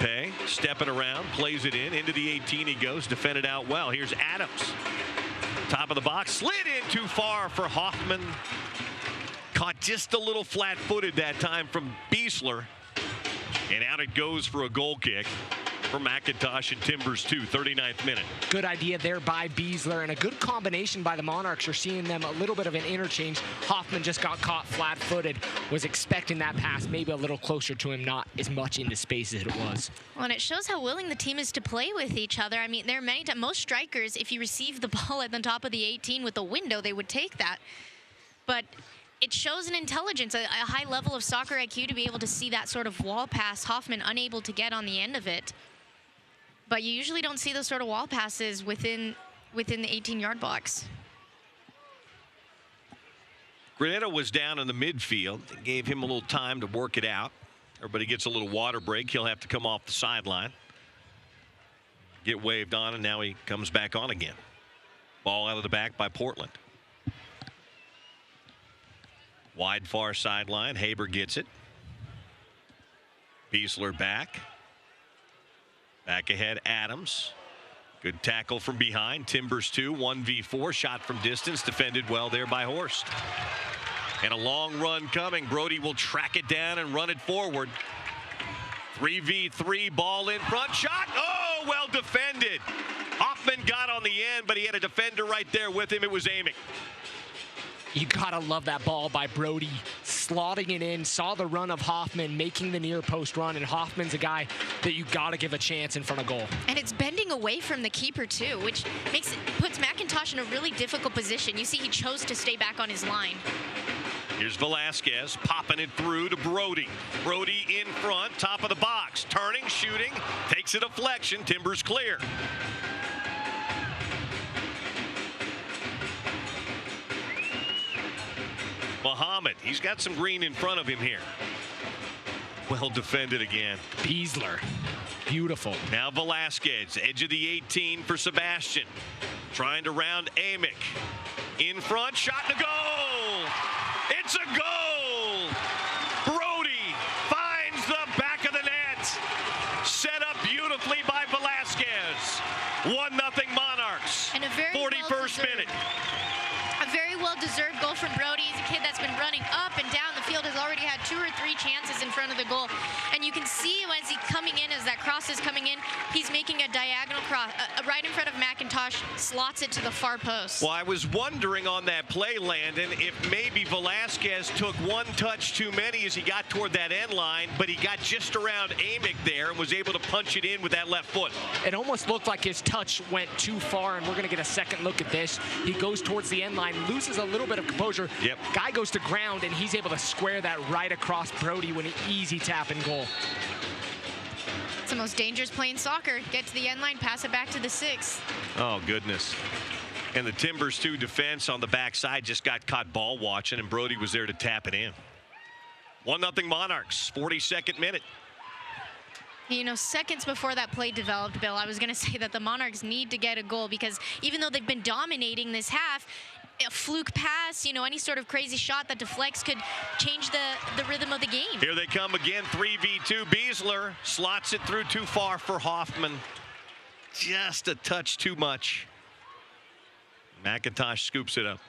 Pay stepping around, plays it in, into the 18 he goes, defended out well. Here's Adams. Top of the box, slid in too far for Hoffman. Caught just a little flat-footed that time from Beasler. And out it goes for a goal kick for McIntosh and Timbers 2, 39th minute. Good idea there by Beasler, and a good combination by the Monarchs. You're seeing them a little bit of an interchange. Hoffman just got caught flat-footed, was expecting that pass maybe a little closer to him, not as much into space as it was. Well, and it shows how willing the team is to play with each other. I mean, there are many times, most strikers, if you receive the ball at the top of the 18 with a window, they would take that. But it shows an intelligence, a high level of soccer IQ to be able to see that sort of wall pass. Hoffman unable to get on the end of it. But you usually don't see those sort of wall passes within the 18-yard box. Granada was down in the midfield. They gave him a little time to work it out. Everybody gets a little water break. He'll have to come off the sideline. Get waved on, and now he comes back on again. Ball out of the back by Portland. Wide far sideline. Haber gets it. Beasler back. Back ahead, Adams. Good tackle from behind. Timbers 2, 1v4. Shot from distance. Defended well there by Horst. And a long run coming. Brody will track it down and run it forward. 3v3, ball in front. Shot. Oh, well defended. Hoffman got on the end, but he had a defender right there with him. It was Amick. You gotta love that ball by Brody, slotting it in, saw the run of Hoffman, making the near post run, and Hoffman's a guy that you gotta give a chance in front of goal. And it's bending away from the keeper too, which puts McIntosh in a really difficult position. You see he chose to stay back on his line. Here's Velasquez popping it through to Brody. Brody in front, top of the box, turning, shooting, takes a deflection, Timbers clear. Muhammad, he's got some green in front of him here. Well defended again. Beasler, beautiful. Now Velasquez, edge of the 18 for Sebastian. Trying to round Amick. In front, shot to goal. It's a goal. Brody finds the back of the net. Set up beautifully by Velasquez. 1-0 Monarchs. And a very 41st minute. A very well-deserved goal from Brody. He's a kid that's been running up and down the field, has already had 2 or 3 chances in front of the goal. And you can see as he's coming in, as that cross is coming in, he's making a diagonal cross right in front of McIntosh, slots it to the far post. Well, I was wondering on that play, Landon, if maybe Velasquez took one touch too many as he got toward that end line, but he got just around Amick there and was able to punch it in with that left foot. It almost looked like his touch went too far, and we're going to get a second look at this. He goes towards the end line, loses a little bit of composure. Yep. Guy goes to ground, and he's able to square that right across Brody with an easy tap and goal. It's the most dangerous play in soccer. Get to the end line, pass it back to the 6. Oh, goodness. And the Timbers 2 defense on the backside just got caught ball watching, and Brody was there to tap it in. 1-0 Monarchs, 42nd minute. You know, seconds before that play developed, Bill, I was going to say that the Monarchs need to get a goal because even though they've been dominating this half, a fluke pass, you know, any sort of crazy shot that deflects could change the rhythm of the game. Here they come again, 3v2. Beasler slots it through too far for Hoffman. Just a touch too much. McIntosh scoops it up.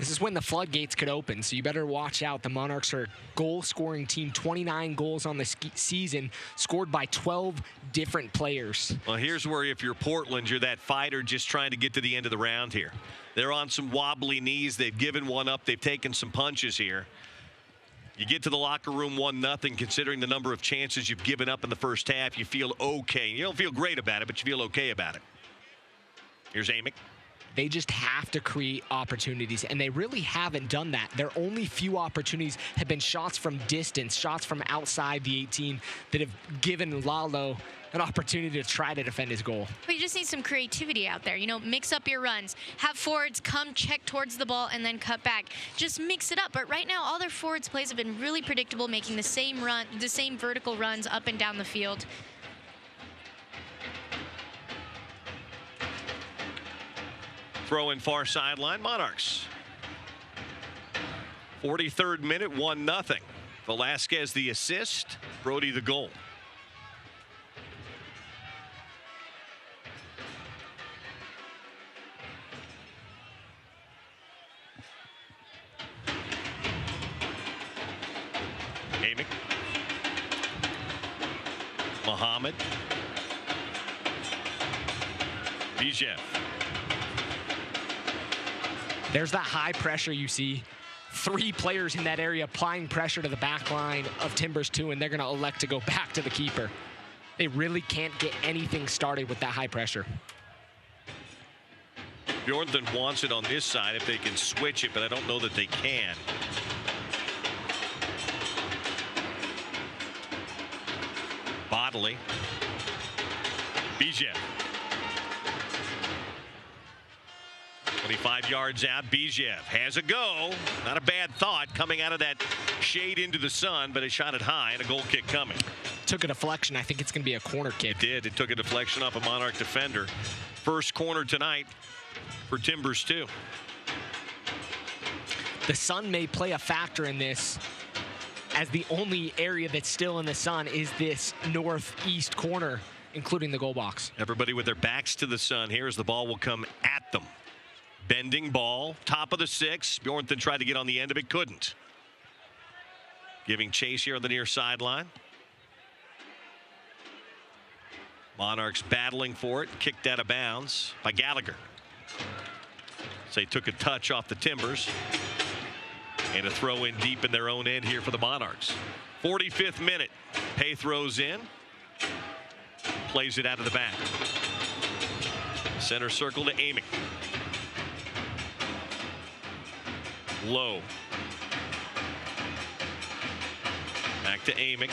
This is when the floodgates could open, so you better watch out. The Monarchs are a goal-scoring team, 29 goals on the season, scored by 12 different players. Well, here's where if you're Portland, you're that fighter just trying to get to the end of the round here. They're on some wobbly knees. They've given one up. They've taken some punches here. You get to the locker room 1-0, considering the number of chances you've given up in the first half, you feel okay. You don't feel great about it, but you feel okay about it. Here's Amick. They just have to create opportunities, and they really haven't done that. Their only few opportunities have been shots from distance, shots from outside the 18 that have given Lalo an opportunity to try to defend his goal. But you just need some creativity out there. You know, mix up your runs. Have forwards come check towards the ball and then cut back. Just mix it up. But right now, all their forwards plays have been really predictable, making the same vertical runs up and down the field. Throw in far sideline, Monarchs. 43rd minute, 1-0. Velasquez the assist, Brody the goal. Amick. Muhammad. Bijev. There's that high pressure you see. 3 players in that area applying pressure to the back line of Timbers 2, and they're going to elect to go back to the keeper. They really can't get anything started with that high pressure. Bjornthen wants it on this side if they can switch it, but I don't know that they can. Bodley. Bijev. 25 yards out. Bijev has a go. Not a bad thought coming out of that shade into the sun, but it shot it high and a goal kick coming. Took a deflection. I think it's going to be a corner kick. It did. It took a deflection off a Monarch defender. First corner tonight for Timbers 2. The sun may play a factor in this, as the only area that's still in the sun is this northeast corner including the goal box. Everybody with their backs to the sun here as the ball will come at them. Bending ball, top of the 6. Bjornson tried to get on the end of it, couldn't. Giving chase here on the near sideline. Monarchs battling for it, kicked out of bounds by Gallagher. So they took a touch off the Timbers. And a throw in deep in their own end here for the Monarchs. 45th minute. Pay throws in. Plays it out of the back. Center circle to Amick. Low. Back to Amick.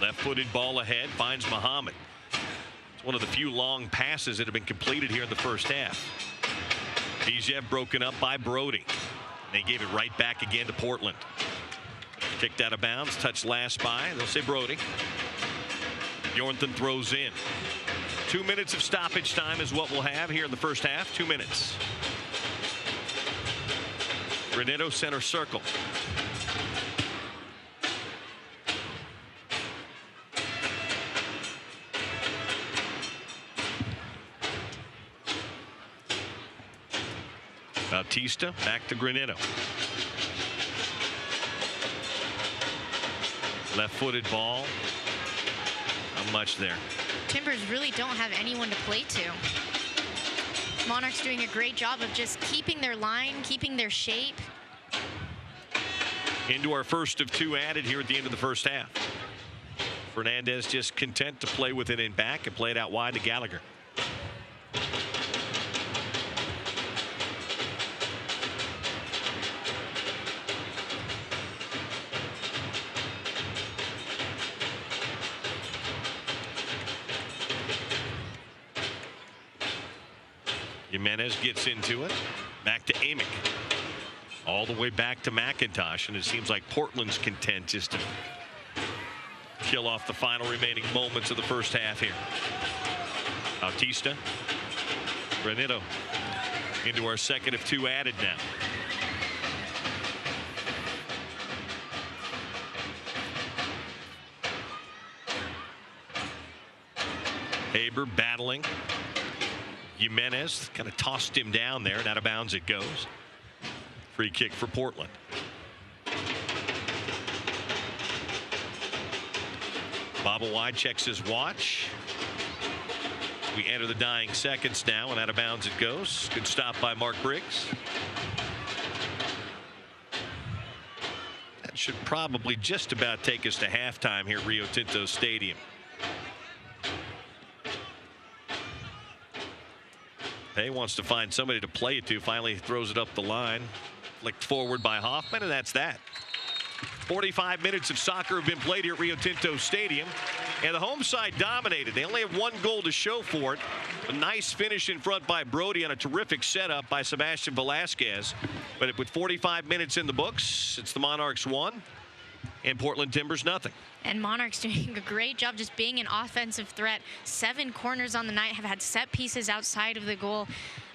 Left-footed ball ahead. Finds Muhammad. It's one of the few long passes that have been completed here in the first half. Bijev broken up by Brody. They gave it right back again to Portland. Kicked out of bounds. Touched last by. They'll say Brody. Bjornson throws in. 2 minutes of stoppage time is what we'll have here in the first half. 2 minutes. Granito center circle. Bautista back to Granito. Left-footed ball. Not much there. Timbers really don't have anyone to play to. Monarchs doing a great job of just keeping their line, keeping their shape. Into our first of 2 added here at the end of the first half. Fernandez just content to play with it in back and play it out wide to Gallagher. Jimenez gets into it. Back to Amick. All the way back to McIntosh. And it seems like Portland's content just to kill off the final remaining moments of the first half here. Bautista. Granito. Into our second of 2 added now. Haber battling. Jimenez kind of tossed him down there and out of bounds it goes. Free kick for Portland. Wide checks his watch. We enter the dying seconds now and out of bounds it goes. Good stop by Mark Briggs. That should probably just about take us to halftime here at Rio Tinto Stadium. Pay wants to find somebody to play it to. Finally throws it up the line. Flicked forward by Hoffman, and that's that. 45 minutes of soccer have been played here at Rio Tinto Stadium. And the home side dominated. They only have 1 goal to show for it. A nice finish in front by Brody on a terrific setup by Sebastian Velasquez. But with 45 minutes in the books, it's the Monarchs 1 and Portland Timbers nothing. And Monarchs doing a great job just being an offensive threat. 7 corners on the night, have had set pieces outside of the goal.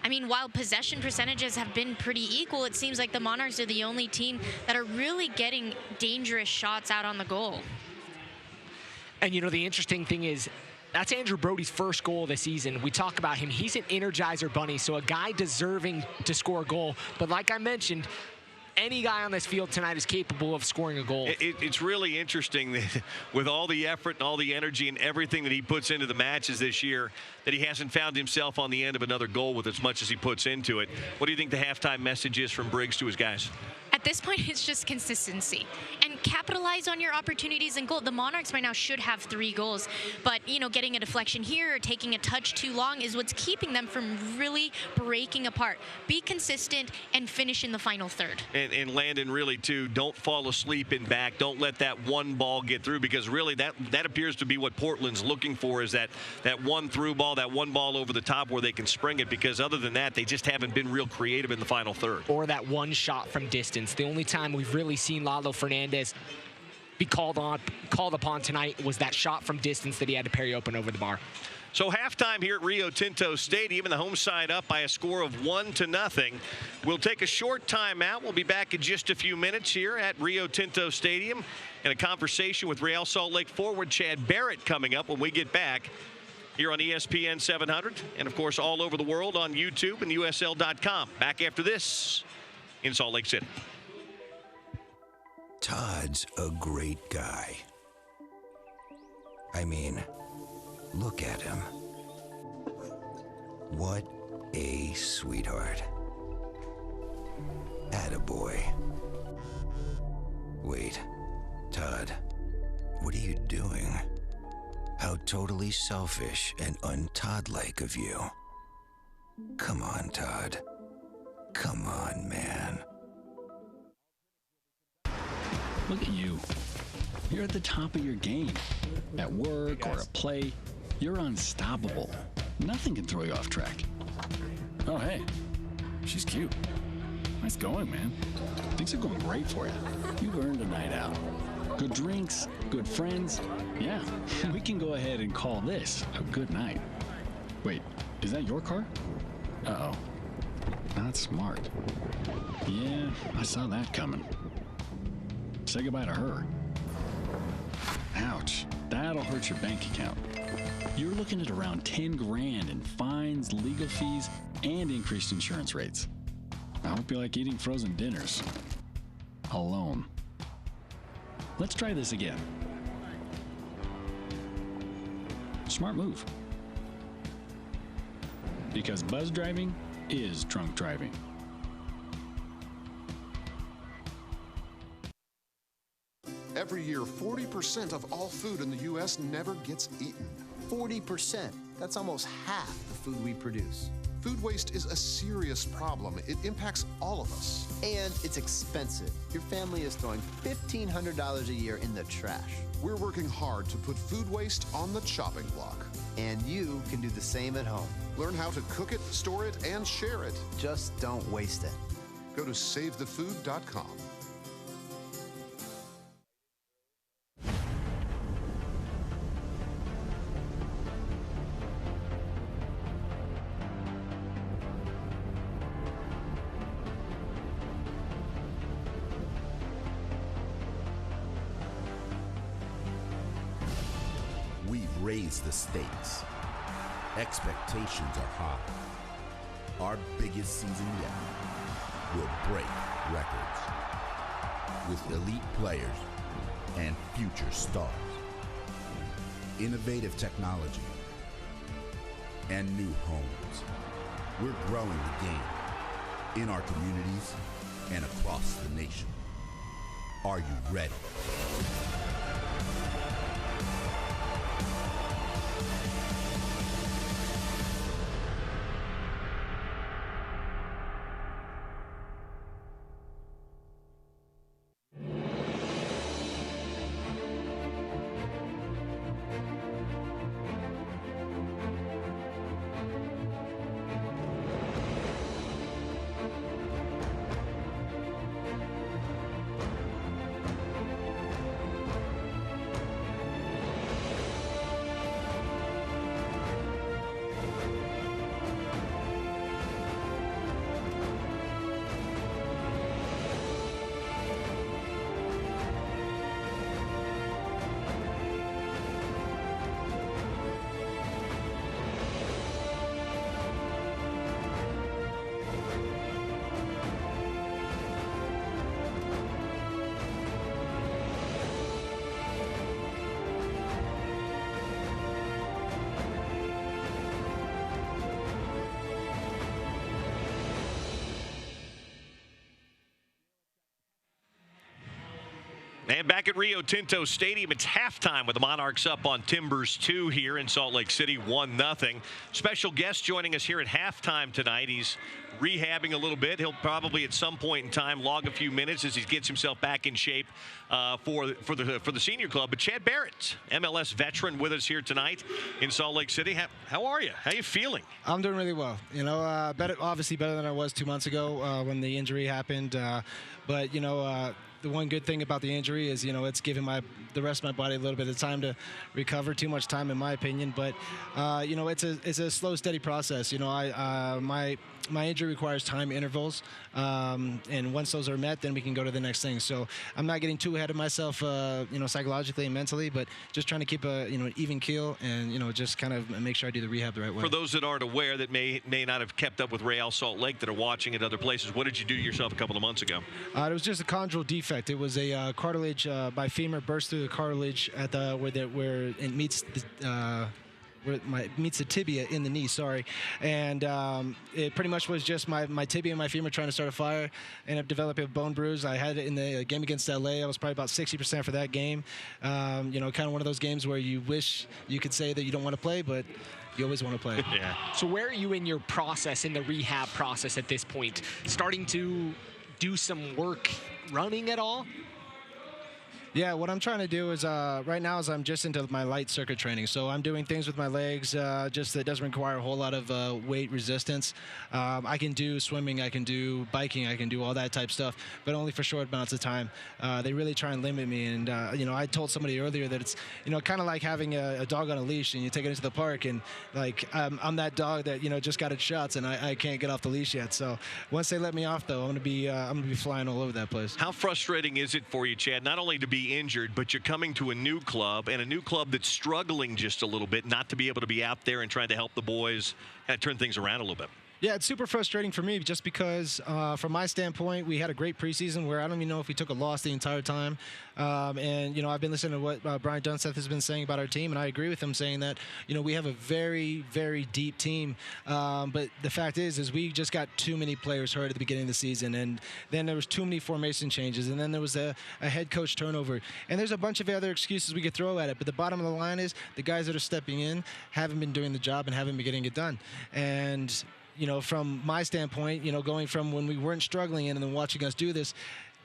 I mean, while possession percentages have been pretty equal, it seems like the Monarchs are the only team that are really getting dangerous shots out on the goal. And, you know, the interesting thing is that's Andrew Brody's first goal of the season. We talk about him. He's an Energizer bunny, so a guy deserving to score a goal. But like I mentioned, any guy on this field tonight is capable of scoring a goal. It's really interesting that with all the effort and all the energy and everything that he puts into the matches this year, that he hasn't found himself on the end of another goal with as much as he puts into it. What do you think the halftime message is from Briggs to his guys? At this point, it's just consistency and capitalize on your opportunities and goal. The Monarchs right now should have 3 goals, but, you know, getting a deflection here or taking a touch too long is what's keeping them from really breaking apart. Be consistent and finish in the final third. And Landon, really, too, don't fall asleep in back. Don't let that one ball get through, because really that appears to be what Portland's looking for, is that one through ball, that one ball over the top where they can spring it, because other than that, they just haven't been real creative in the final third. Or that one shot from distance. The only time we've really seen Lalo Fernandez be called upon tonight was that shot from distance that he had to parry open over the bar. So halftime here at Rio Tinto Stadium, and the home side up by a score of 1-0. We'll take a short timeout. We'll be back in just a few minutes here at Rio Tinto Stadium, and a conversation with Real Salt Lake forward Chad Barrett coming up when we get back here on ESPN 700, and, of course, all over the world on YouTube and USL.com. Back after this in Salt Lake City. Todd's a great guy. I mean, look at him. What a sweetheart. Attaboy. Wait, Todd, what are you doing? How totally selfish and un-Todd-like of you. Come on, Todd. Come on, man. Look at you. You're at the top of your game. At work or at play, you're unstoppable. Nothing can throw you off track. Oh, hey, she's cute. Nice going, man. Things are going great for you. You've earned a night out. Good drinks, good friends. Yeah, we can go ahead and call this a good night. Wait, is that your car? Uh-oh. Not smart. Yeah, I saw that coming. Say goodbye to her. Ouch, that'll hurt your bank account. You're looking at around 10 grand in fines, legal fees, and increased insurance rates. I hope you like eating frozen dinners. Alone. Let's try this again. Smart move. Because buzz driving is drunk driving. Every year, 40% of all food in the U.S. never gets eaten. 40%. That's almost half the food we produce. Food waste is a serious problem. It impacts all of us. And it's expensive. Your family is throwing $1,500 a year in the trash. We're working hard to put food waste on the chopping block. And you can do the same at home. Learn how to cook it, store it, and share it. Just don't waste it. Go to SaveTheFood.com. We've raised the stakes. Expectations are high. Our biggest season yet will break records with elite players and future stars. Innovative technology and new homes. We're growing the game in our communities and across the nation. Are you ready? And back at Rio Tinto Stadium, it's halftime with the Monarchs up on Timbers 2 here in Salt Lake City, 1-0. Special guest joining us here at halftime tonight. He's rehabbing a little bit. He'll probably at some point in time log a few minutes as he gets himself back in shape for the senior club. But Chad Barrett, MLS veteran, with us here tonight in Salt Lake City. How are you? How are you feeling? I'm doing really well. You know, obviously better than I was 2 months ago when the injury happened. But you know, the one good thing about the injury is, it's giving the rest of my body a little bit of time to recover. Too much time, in my opinion. But, it's a slow, steady process. My injury requires time intervals, and once those are met, then we can go to the next thing. So I'm not getting too ahead of myself, psychologically and mentally, but just trying to keep a even keel and just kind of make sure I do the rehab the right way. For those that aren't aware, that may not have kept up with Real Salt Lake, that are watching at other places, what did you do yourself a couple of months ago? It was just a chondral defect. It was a cartilage. My femur burst through the cartilage at where it meets the. Where it meets the tibia in the knee, and it pretty much was just my tibia and my femur trying to start a fire. Ended up developing a bone bruise. I had it in the game against LA. I was probably about 60% for that game. Kind of one of those games where you wish you could say that you don't want to play, but you always want to play. Yeah. So where are you in your process, in the rehab process at this point? Starting to do some work running at all? Yeah, what I'm trying to do is right now is I'm just into my light circuit training. So I'm doing things with my legs just that doesn't require a whole lot of weight resistance. I can do swimming, I can do biking, I can do all that type stuff, but only for short amounts of time. They really try and limit me. And, I told somebody earlier that it's, kind of like having a dog on a leash and you take it into the park and like I'm that dog that, just got its shots and I can't get off the leash yet. So once they let me off, though, I'm going to be flying all over that place. How frustrating is it for you, Chad, not only to be injured, but you're coming to a new club and a new club that's struggling just a little bit, not to be able to be out there and trying to help the boys kind of turn things around a little bit? Yeah, it's super frustrating for me just because from my standpoint, we had a great preseason where I don't even know if we took a loss the entire time. And, I've been listening to what Brian Dunseth has been saying about our team, and I agree with him saying that, we have a very, very deep team. But the fact is we just got too many players hurt at the beginning of the season, and then there was too many formation changes, and then there was a head coach turnover. And there's a bunch of other excuses we could throw at it, but the bottom of the line is the guys that are stepping in haven't been doing the job and haven't been getting it done. And from my standpoint, going from when we weren't struggling and then watching us do this,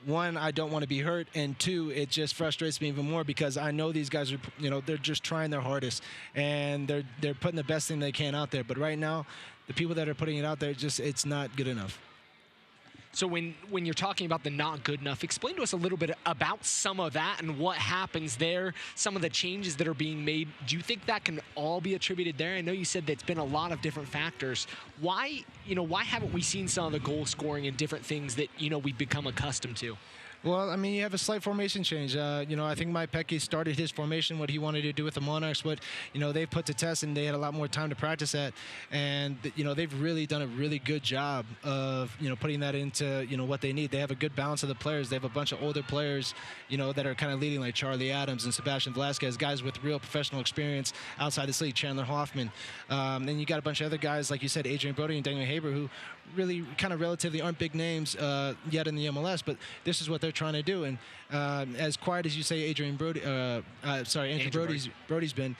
one, I don't want to be hurt, and two, it just frustrates me even more because I know these guys are, they're just trying their hardest and they're putting the best thing they can out there. But right now, the people that are putting it out there, it's not good enough. So when you're talking about the not good enough, explain to us a little bit about some of that and what happens there, some of the changes that are being made. Do you think that can all be attributed there? I know you said that it's been a lot of different factors. Why haven't we seen some of the goal scoring and different things that, we've become accustomed to? Well, you have a slight formation change. I think Mike Pecky started his formation, what he wanted to do with the Monarchs, what, they've put to test, and they had a lot more time to practice at. And, they've really done a really good job of, putting that into, what they need. They have a good balance of the players. They have a bunch of older players, that are kind of leading, like Charlie Adams and Sebastian Velasquez, guys with real professional experience outside this league, Chandler Hoffman. Then you got a bunch of other guys, like you said, Adrian Brody and Daniel Haber, who really kind of relatively aren't big names yet in the MLS, but this is what they're trying to do. And as quiet as you say, Andrew Brody's been,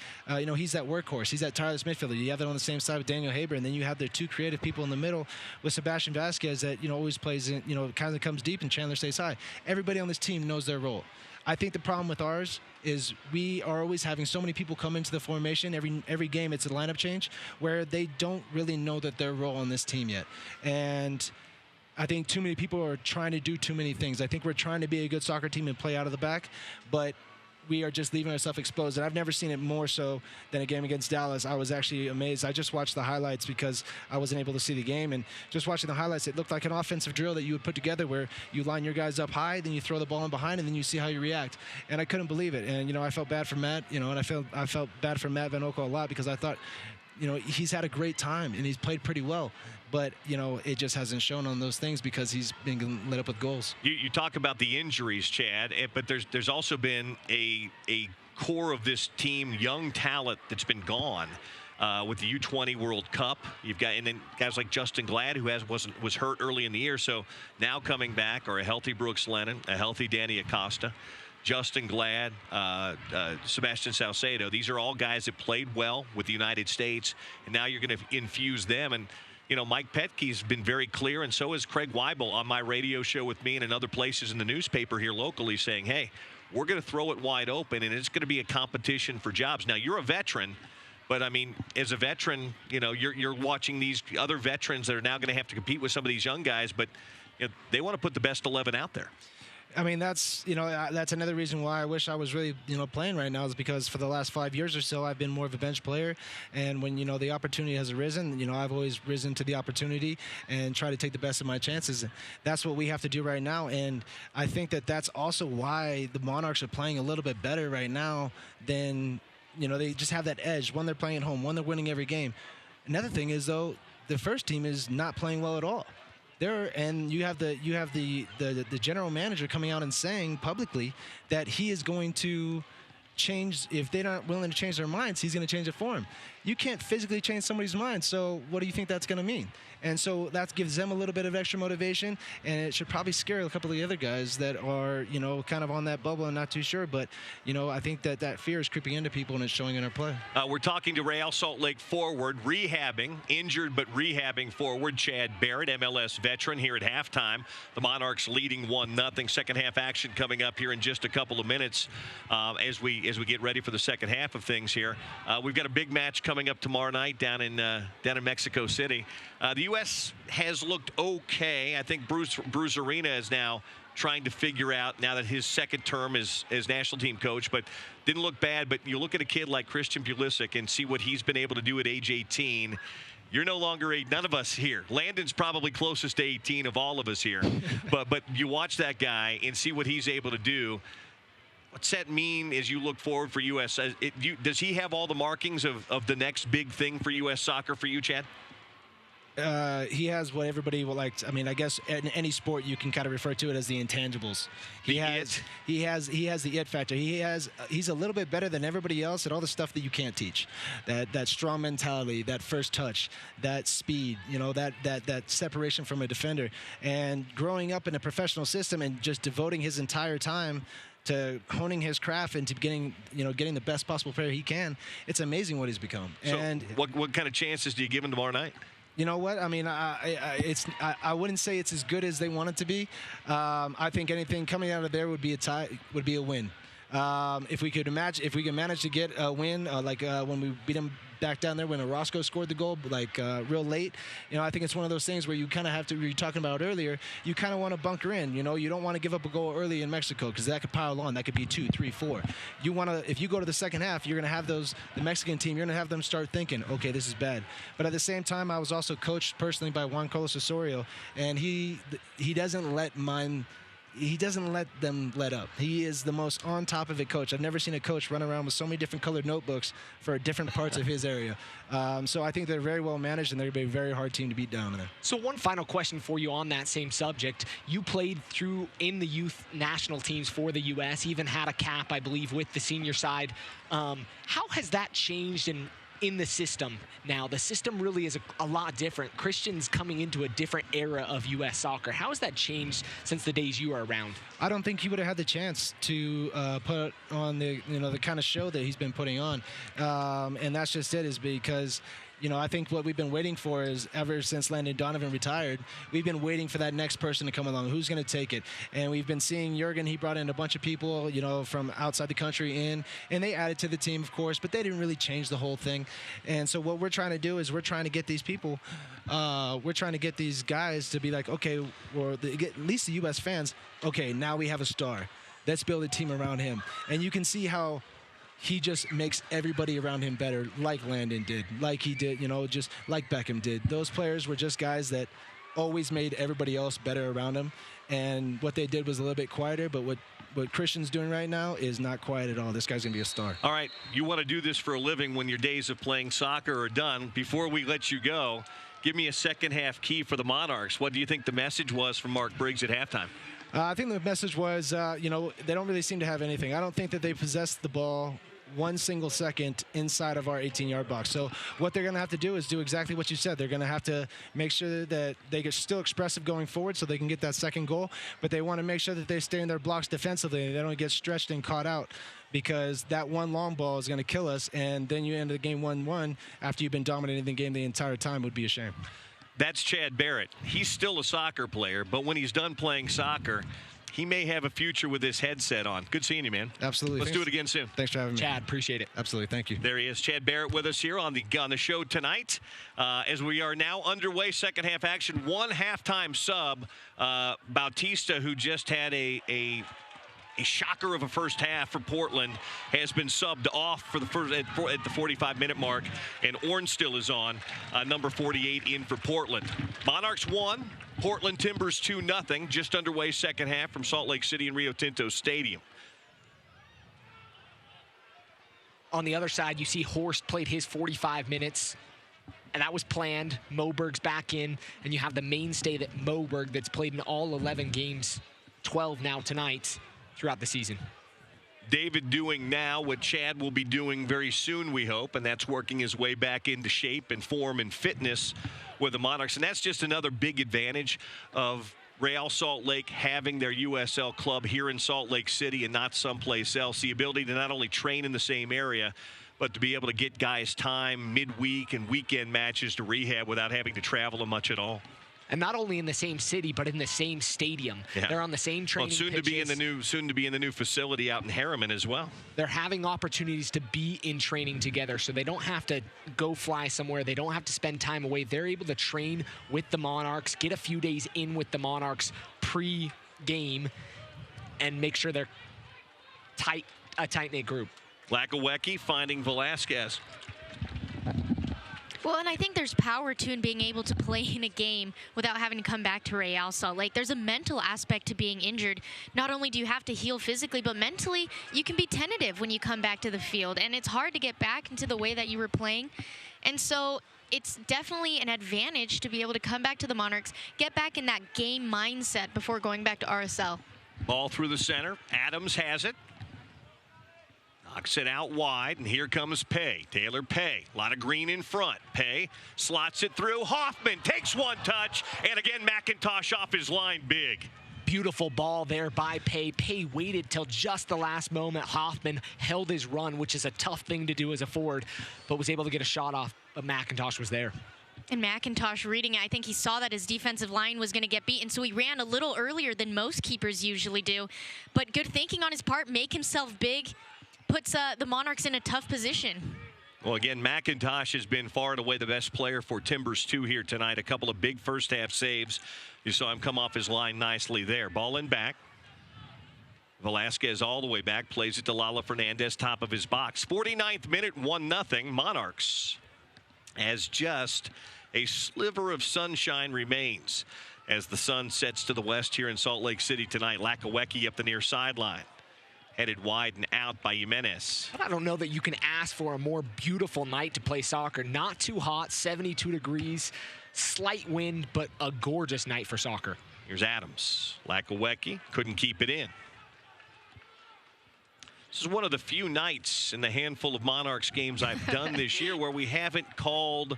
he's that workhorse. He's that tireless midfielder. You have that on the same side with Daniel Haber, and then you have their two creative people in the middle with Sebastian Vasquez that, always plays in, kind of comes deep and Chandler stays high. Everybody on this team knows their role. I think the problem with ours is we are always having so many people come into the formation. Every game it's a lineup change where they don't really know that their role on this team yet. And I think too many people are trying to do too many things. I think we're trying to be a good soccer team and play out of the back, but we are just leaving ourselves exposed. And I've never seen it more so than a game against Dallas. I was actually amazed. I just watched the highlights because I wasn't able to see the game. And just watching the highlights, it looked like an offensive drill that you would put together where you line your guys up high, then you throw the ball in behind, and then you see how you react. And I couldn't believe it. And, I felt bad for Matt, and I felt bad for Matt Van Oekel a lot because I thought, he's had a great time and he's played pretty well. But, it just hasn't shown on those things because he's been lit up with goals. You talk about the injuries, Chad, but there's also been a core of this team, young talent that's been gone with the U20 World Cup. You've got, and then guys like Justin Glad, who was hurt early in the year, so now coming back are a healthy Brooks Lennon, a healthy Danny Acosta, Justin Glad, Sebastian Salcedo. These are all guys that played well with the United States, and now you're going to infuse them. And Mike Petke's been very clear, and so is Craig Weibel on my radio show with me and in other places in the newspaper here locally saying, hey, we're going to throw it wide open, and it's going to be a competition for jobs. Now, you're a veteran, but, as a veteran, you're watching these other veterans that are now going to have to compete with some of these young guys, but they want to put the best 11 out there. I mean, that's that's another reason why I wish I was really playing right now, is because for the last 5 years or so I've been more of a bench player, and when the opportunity has arisen, I've always risen to the opportunity and try to take the best of my chances. That's what we have to do right now, and I think that that's also why the Monarchs are playing a little bit better right now than they just have that edge. One, they're playing at home. One, they're winning every game. Another thing is, though, the first team is not playing well at all. And you have the general manager coming out and saying publicly that he is going to change. If they're not willing to change their minds, he's going to change it for them. You can't physically change somebody's mind, so what do you think that's going to mean? And so that gives them a little bit of extra motivation, and it should probably scare a couple of the other guys that are, kind of on that bubble and not too sure. But, I think that fear is creeping into people, and it's showing in our play. We're talking to Real Salt Lake forward, injured but rehabbing forward, Chad Barrett, MLS veteran, here at halftime. The Monarchs leading 1-0. Second half action coming up here in just a couple of minutes as we get ready for the second half of things here. We've got a big match coming up tomorrow night down in Mexico City. The U.S. has looked okay. I think Bruce Arena is now trying to figure out, now that his second term as national team coach, but didn't look bad. But you look at a kid like Christian Pulisic and see what he's been able to do at age 18. You're no longer none of us here. Landon's probably closest to 18 of all of us here. but you watch that guy and see what he's able to do. What's that mean as you look forward for U.S.? Does he have all the markings of the next big thing for U.S. soccer for you, Chad? He has what everybody will like. I mean, I guess in any sport you can kind of refer to it as the intangibles. He has the it factor. He's a little bit better than everybody else at all the stuff that you can't teach. That strong mentality, that first touch, that speed, that separation from a defender. And growing up in a professional system and just devoting his entire time to honing his craft and to getting the best possible player he can, it's amazing what he's become. So and what kind of chances do you give him tomorrow night? You know what? I mean, I wouldn't say it's as good as they want it to be. I think anything coming out of there would be a win. If we can manage to get a win, like when we beat them back down there when Orozco scored the goal, real late. I think it's one of those things where you kind of have to. We were talking about earlier. You kind of want to bunker in. You don't want to give up a goal early in Mexico because that could pile on. That could be 2, 3, 4. You want to. If you go to the second half, you're going to have the Mexican team. You're going to have them start thinking, okay, this is bad. But at the same time, I was also coached personally by Juan Carlos Osorio, and he doesn't let them let up. He is the most on top of it coach. I've never seen a coach run around with so many different colored notebooks for different parts of his area. So I think they're very well managed, and they're going to be a very hard team to beat down there. So one final question for you on that same subject. You played in the youth national teams for the U.S., even had a cap, I believe, with the senior side. How has that changed in the system now? The system really is a lot different. Christian's coming into a different era of U.S. soccer. How has that changed since the days you were around? I don't think he would have had the chance to put on the kind of show that he's been putting on, and that's just it. Is because I think what we've been waiting for is, ever since Landon Donovan retired, we've been waiting for that next person to come along. Who's going to take it? And we've been seeing Jurgen. He brought in a bunch of people, from outside the country and they added to the team, of course, but they didn't really change the whole thing. And so what we're trying to do is we're trying to get these people, we're trying to get these guys to be like, okay, or at least the U.S. fans, okay, now we have a star. Let's build a team around him. And you can see how he just makes everybody around him better, like Landon did, like he did, just like Beckham did. Those players were just guys that always made everybody else better around him. And what they did was a little bit quieter, but what Christian's doing right now is not quiet at all. This guy's going to be a star. All right, you want to do this for a living when your days of playing soccer are done. Before we let you go, give me a second half key for the Monarchs. What do you think the message was from Mark Briggs at halftime? I think the message was, they don't really seem to have anything. I don't think that they possess the ball one single second inside of our 18-yard box. So what they're going to have to do is do exactly what you said. They're going to have to make sure that they get still expressive going forward so they can get that second goal, but they want to make sure that they stay in their blocks defensively and they don't get stretched and caught out, because that one long ball is going to kill us, and then you end the game 1-1 after you've been dominating the game the entire time. Would be a shame. That's Chad Barrett. He's still a soccer player, but when he's done playing soccer, he may have a future with this headset on. Good seeing you, man. Absolutely. Let's do it again soon. Thanks for having me. Chad, appreciate it. Absolutely. Thank you. There he is, Chad Barrett, with us here on the show tonight. As we are now underway, second half action, one halftime sub. Bautista, who just had a shocker of a first half for Portland, has been subbed off for the first at the 45-minute mark, and Ornstill is on, number 48, in for Portland. Monarchs 1, Portland Timbers 2-0. Just underway second half from Salt Lake City and Rio Tinto Stadium. On the other side, you see Horst played his 45 minutes, and that was planned. Moberg's back in, and you have the mainstay that Moberg that's played in all 11 games, 12 now tonight, throughout the season. David doing now what Chad will be doing very soon, we hope, and that's working his way back into shape and form and fitness with the Monarchs. And that's just another big advantage of Real Salt Lake having their USL club here in Salt Lake City and not someplace else. The ability to not only train in the same area, but to be able to get guys time midweek and weekend matches to rehab without having to travel much at all. And not only in the same city, but in the same stadium. Yeah. They're on the same training pitches. Soon to be in the new facility out in Harriman as well. They're having opportunities to be in training together, so they don't have to go fly somewhere. They don't have to spend time away. They're able to train with the Monarchs, get a few days in with the Monarchs pre-game, and make sure they're a tight-knit group. Lakawecki finding Velasquez. Well, and I think there's power to in being able to play in a game without having to come back to Real Salt Lake. There's a mental aspect to being injured. Not only do you have to heal physically, but mentally you can be tentative when you come back to the field. And it's hard to get back into the way that you were playing. And so it's definitely an advantage to be able to come back to the Monarchs, get back in that game mindset before going back to RSL. Ball through the center. Adams has it. Knocks it out wide, and here comes Pay. Taylor Pay. A lot of green in front. Pay slots it through. Hoffman takes one touch, and again, McIntosh off his line big. Beautiful ball there by Pay. Pay waited till just the last moment. Hoffman held his run, which is a tough thing to do as a forward, but was able to get a shot off, but McIntosh was there. And McIntosh reading it, I think he saw that his defensive line was going to get beaten, so he ran a little earlier than most keepers usually do. But good thinking on his part, make himself big, puts the Monarchs in a tough position. Well, again, McIntosh has been far and away the best player for Timbers 2 here tonight. A couple of big first-half saves. You saw him come off his line nicely there. Ball in back. Velasquez all the way back. Plays it to Lala Fernandez, top of his box. 49th minute, 1-0. Monarchs, as just a sliver of sunshine remains as the sun sets to the west here in Salt Lake City tonight. Lakawecki up the near sideline. Headed wide and out by Jimenez. I don't know that you can ask for a more beautiful night to play soccer. Not too hot, 72 degrees, slight wind, but a gorgeous night for soccer. Here's Adams. Lakawecki couldn't keep it in. This is one of the few nights in the handful of Monarchs games I've done this year where we haven't called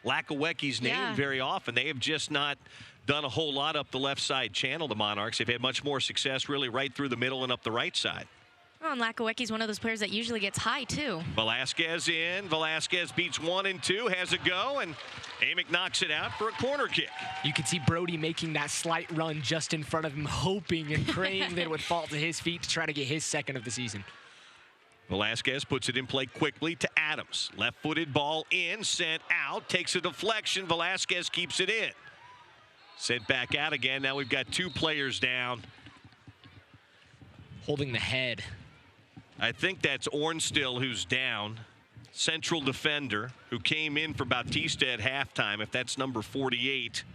Lakawecki's name very often. They have just not done a whole lot up the left side channel, the Monarchs. They've had much more success really right through the middle and up the right side. Well, and Lakawecki's one of those players that usually gets high, too. Velasquez in. Velasquez beats 1 and 2, has a go, and Amick knocks it out for a corner kick. You can see Brody making that slight run just in front of him, hoping and praying that it would fall to his feet to try to get his second of the season. Velasquez puts it in play quickly to Adams. Left-footed ball in, sent out, takes a deflection. Velasquez keeps it in. Sent back out again. Now we've got 2 players down. Holding the head. I think that's Ornstill who's down. Central defender who came in for Bautista at halftime, if that's number 48.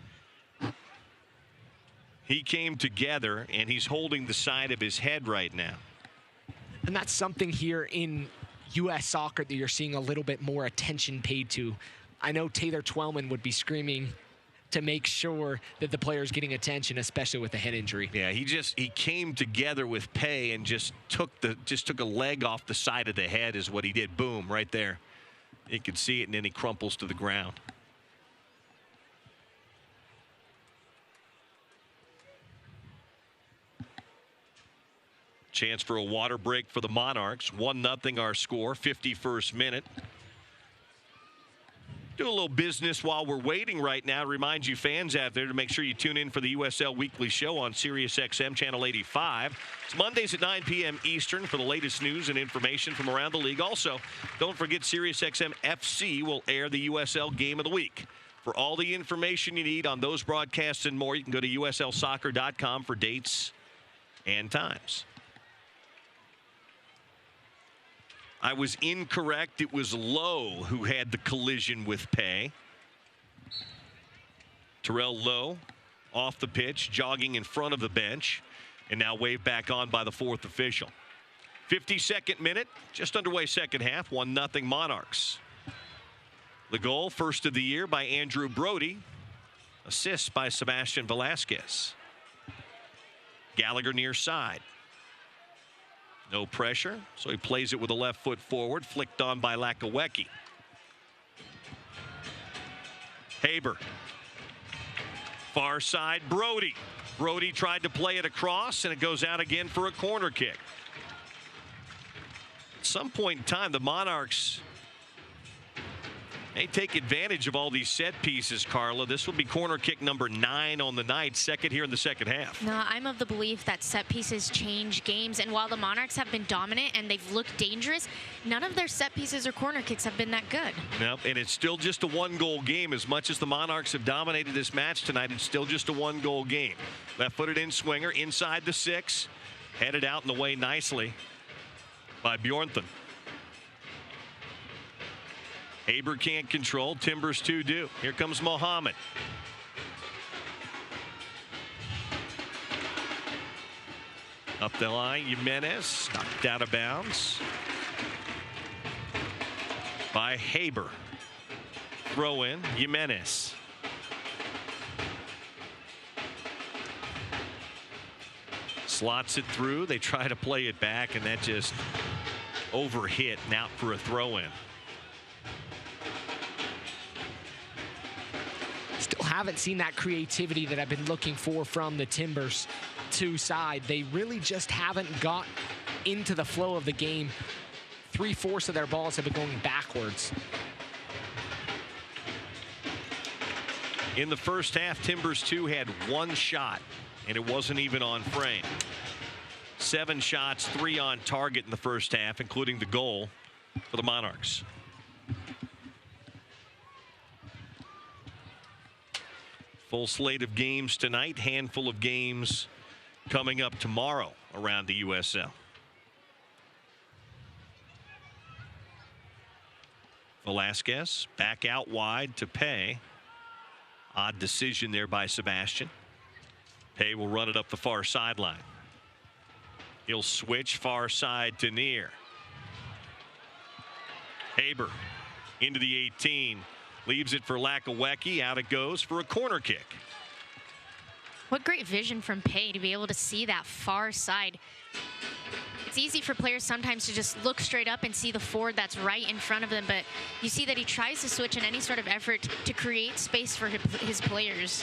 He came together, and he's holding the side of his head right now. And that's something here in U.S. soccer that you're seeing a little bit more attention paid to. I know Taylor Twellman would be screaming to make sure that the player's getting attention, especially with the head injury. Yeah, he came together with Pay and just took a leg off the side of the head is what he did. Boom, right there. You could see it, and then he crumples to the ground. Chance for a water break for the Monarchs. 1-0 our score, 51st minute. Do a little business while we're waiting right now. Remind you fans out there to make sure you tune in for the USL Weekly Show on Sirius XM Channel 85. It's Mondays at 9 p.m. Eastern for the latest news and information from around the league. Also, don't forget Sirius XM FC will air the USL Game of the Week. For all the information you need on those broadcasts and more, you can go to uslsoccer.com for dates and times. I was incorrect. It was Lowe who had the collision with Pay. Terrell Lowe off the pitch, jogging in front of the bench, and now waved back on by the fourth official. 52nd minute, just underway second half, 1-0 Monarchs. The goal, first of the year by Andrew Brody. Assist by Sebastian Velasquez. Gallagher near side. No pressure, so he plays it with a left foot forward, flicked on by Lakawecki. Haber. Far side, Brody. Brody tried to play it across, and it goes out again for a corner kick. At some point in time, the Monarchs may take advantage of all these set pieces, Carla. This will be corner kick number 9 on the night, second here in the second half. No, I'm of the belief that set pieces change games, and while the Monarchs have been dominant and they've looked dangerous, none of their set pieces or corner kicks have been that good. Nope, and it's still just a one-goal game. As much as the Monarchs have dominated this match tonight, it's still just a one-goal game. Left-footed in swinger, inside the 6, headed out in the way nicely by Bjornthen. Haber can't control. Timbers 2 do. Here comes Mohammed. Up the line, Jimenez knocked out of bounds by Haber. Throw in, Jimenez. Slots it through. They try to play it back, and that just overhit and out for a throw in. Still haven't seen that creativity that I've been looking for from the Timbers 2 side. They really just haven't got into the flow of the game. 3/4 of their balls have been going backwards. In the first half, Timbers 2 had 1 shot, and it wasn't even on frame. 7 shots, 3 on target in the first half, including the goal for the Monarchs. Full slate of games tonight, handful of games coming up tomorrow around the USL. Velasquez back out wide to Pay. Odd decision there by Sebastian. Pay will run it up the far sideline. He'll switch far side to near. Haber into the 18. Leaves it for Lakawecki. Out it goes for a corner kick. What great vision from Pay to be able to see that far side. It's easy for players sometimes to just look straight up and see the forward that's right in front of them, but you see that he tries to switch in any sort of effort to create space for his players.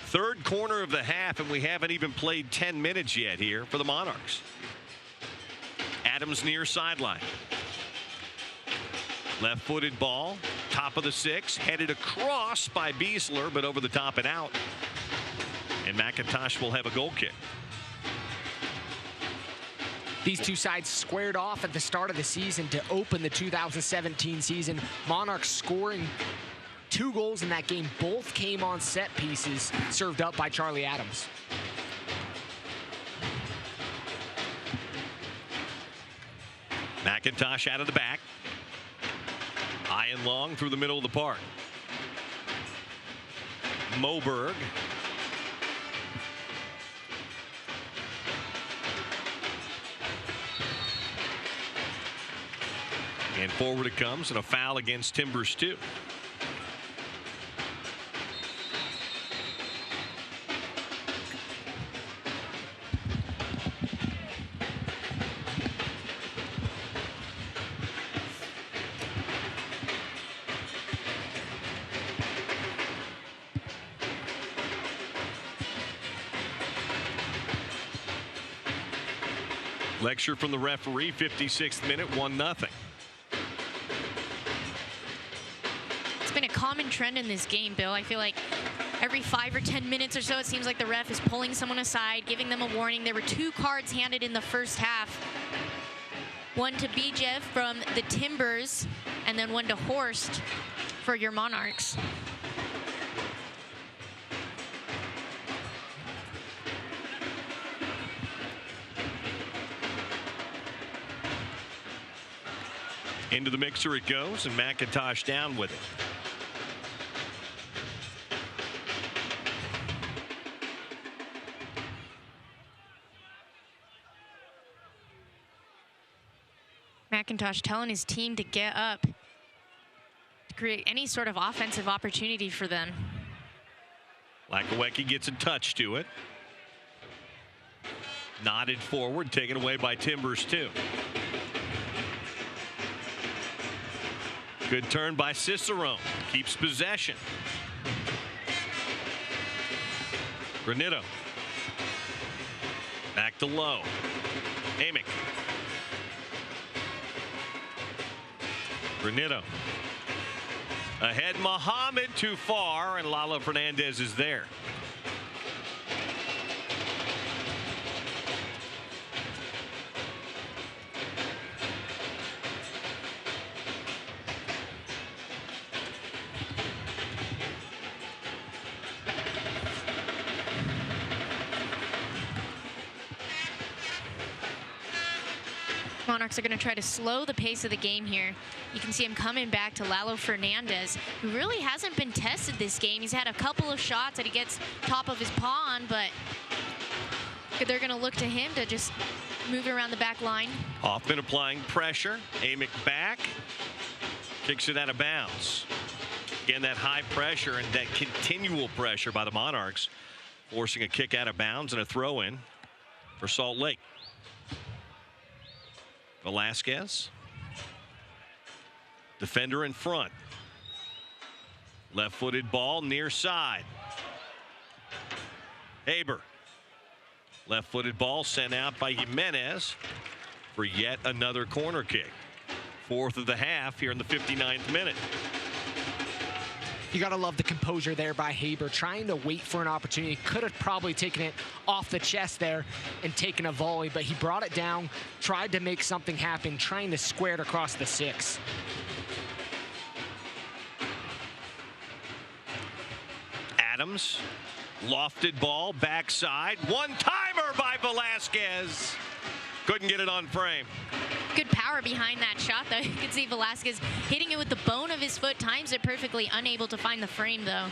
Third corner of the half, and we haven't even played 10 minutes yet here for the Monarchs. Adams near sideline. Left-footed ball, top of the 6, headed across by Beasler, but over the top and out. And McIntosh will have a goal kick. These two sides squared off at the start of the season to open the 2017 season. Monarchs scoring 2 goals in that game. Both came on set pieces served up by Charlie Adams. McIntosh out of the back. High and long through the middle of the park. Moberg. And forward it comes, and a foul against Timbers 2. Lecture from the referee, 56th minute, 1-0. been a common trend in this game, Bill. I feel like every 5 or 10 minutes or so, it seems like the ref is pulling someone aside, giving them a warning. There were 2 cards handed in the first half. One to Bijev from the Timbers, and then one to Horst for your Monarchs. Into the mixer it goes, and McIntosh down with it. McIntosh telling his team to get up, to create any sort of offensive opportunity for them. Lakawecki gets a touch to it. Nodded forward, taken away by Timbers too. Good turn by Cicerone. Keeps possession. Granito. Back to Lowe. Amick. Granito. Ahead Muhammad, too far, and Lalo Fernandez is there. Monarchs are going to try to slow the pace of the game here. You can see him coming back to Lalo Fernandez, who really hasn't been tested this game. He's had a couple of shots that he gets top of his paw on, but they're going to look to him to just move around the back line. Hoffman applying pressure. Amick back. Kicks it out of bounds. Again, that high pressure and that continual pressure by the Monarchs, forcing a kick out of bounds and a throw in for Salt Lake. Velasquez. Defender in front. Left-footed ball near side. Haber. Left-footed ball sent out by Jimenez for yet another corner kick. 4th of the half here in the 59th minute. You got to love the composure there by Haber, trying to wait for an opportunity. Could have probably taken it off the chest there and taken a volley, but he brought it down, tried to make something happen, trying to square it across the 6. Adams, lofted ball, backside. One-timer by Velasquez. Couldn't get it on frame. Good power behind that shot, though. You can see Velasquez hitting it with the bone of his foot, times it perfectly, unable to find the frame, though.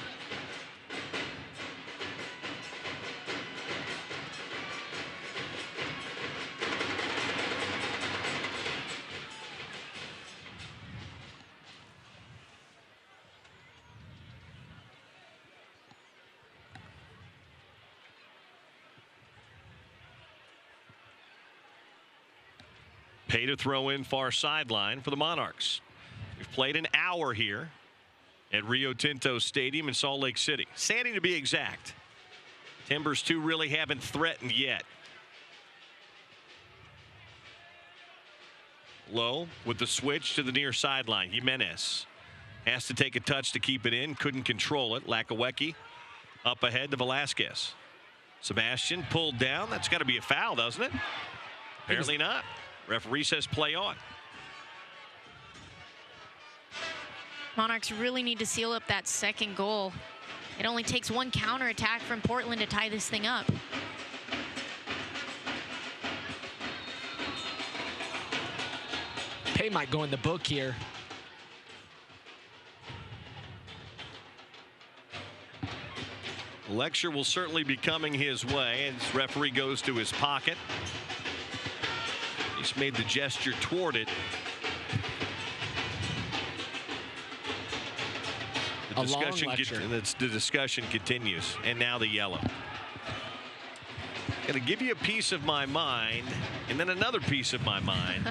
Pay to throw in far sideline for the Monarchs. We've played an hour here at Rio Tinto Stadium in Salt Lake City. Sandy to be exact. Timbers 2 really haven't threatened yet. Lowe with the switch to the near sideline. Jimenez has to take a touch to keep it in. Couldn't control it. Lakawecki up ahead to Velasquez. Sebastian pulled down. That's got to be a foul, doesn't it? Apparently not. Referee says play on. Monarchs really need to seal up that second goal. It only takes one counterattack from Portland to tie this thing up. Pay might go in the book here. Lecture will certainly be coming his way as referee goes to his pocket. He's made the gesture toward it. The discussion continues. And now the yellow. Going to give you a piece of my mind, and then another piece of my mind,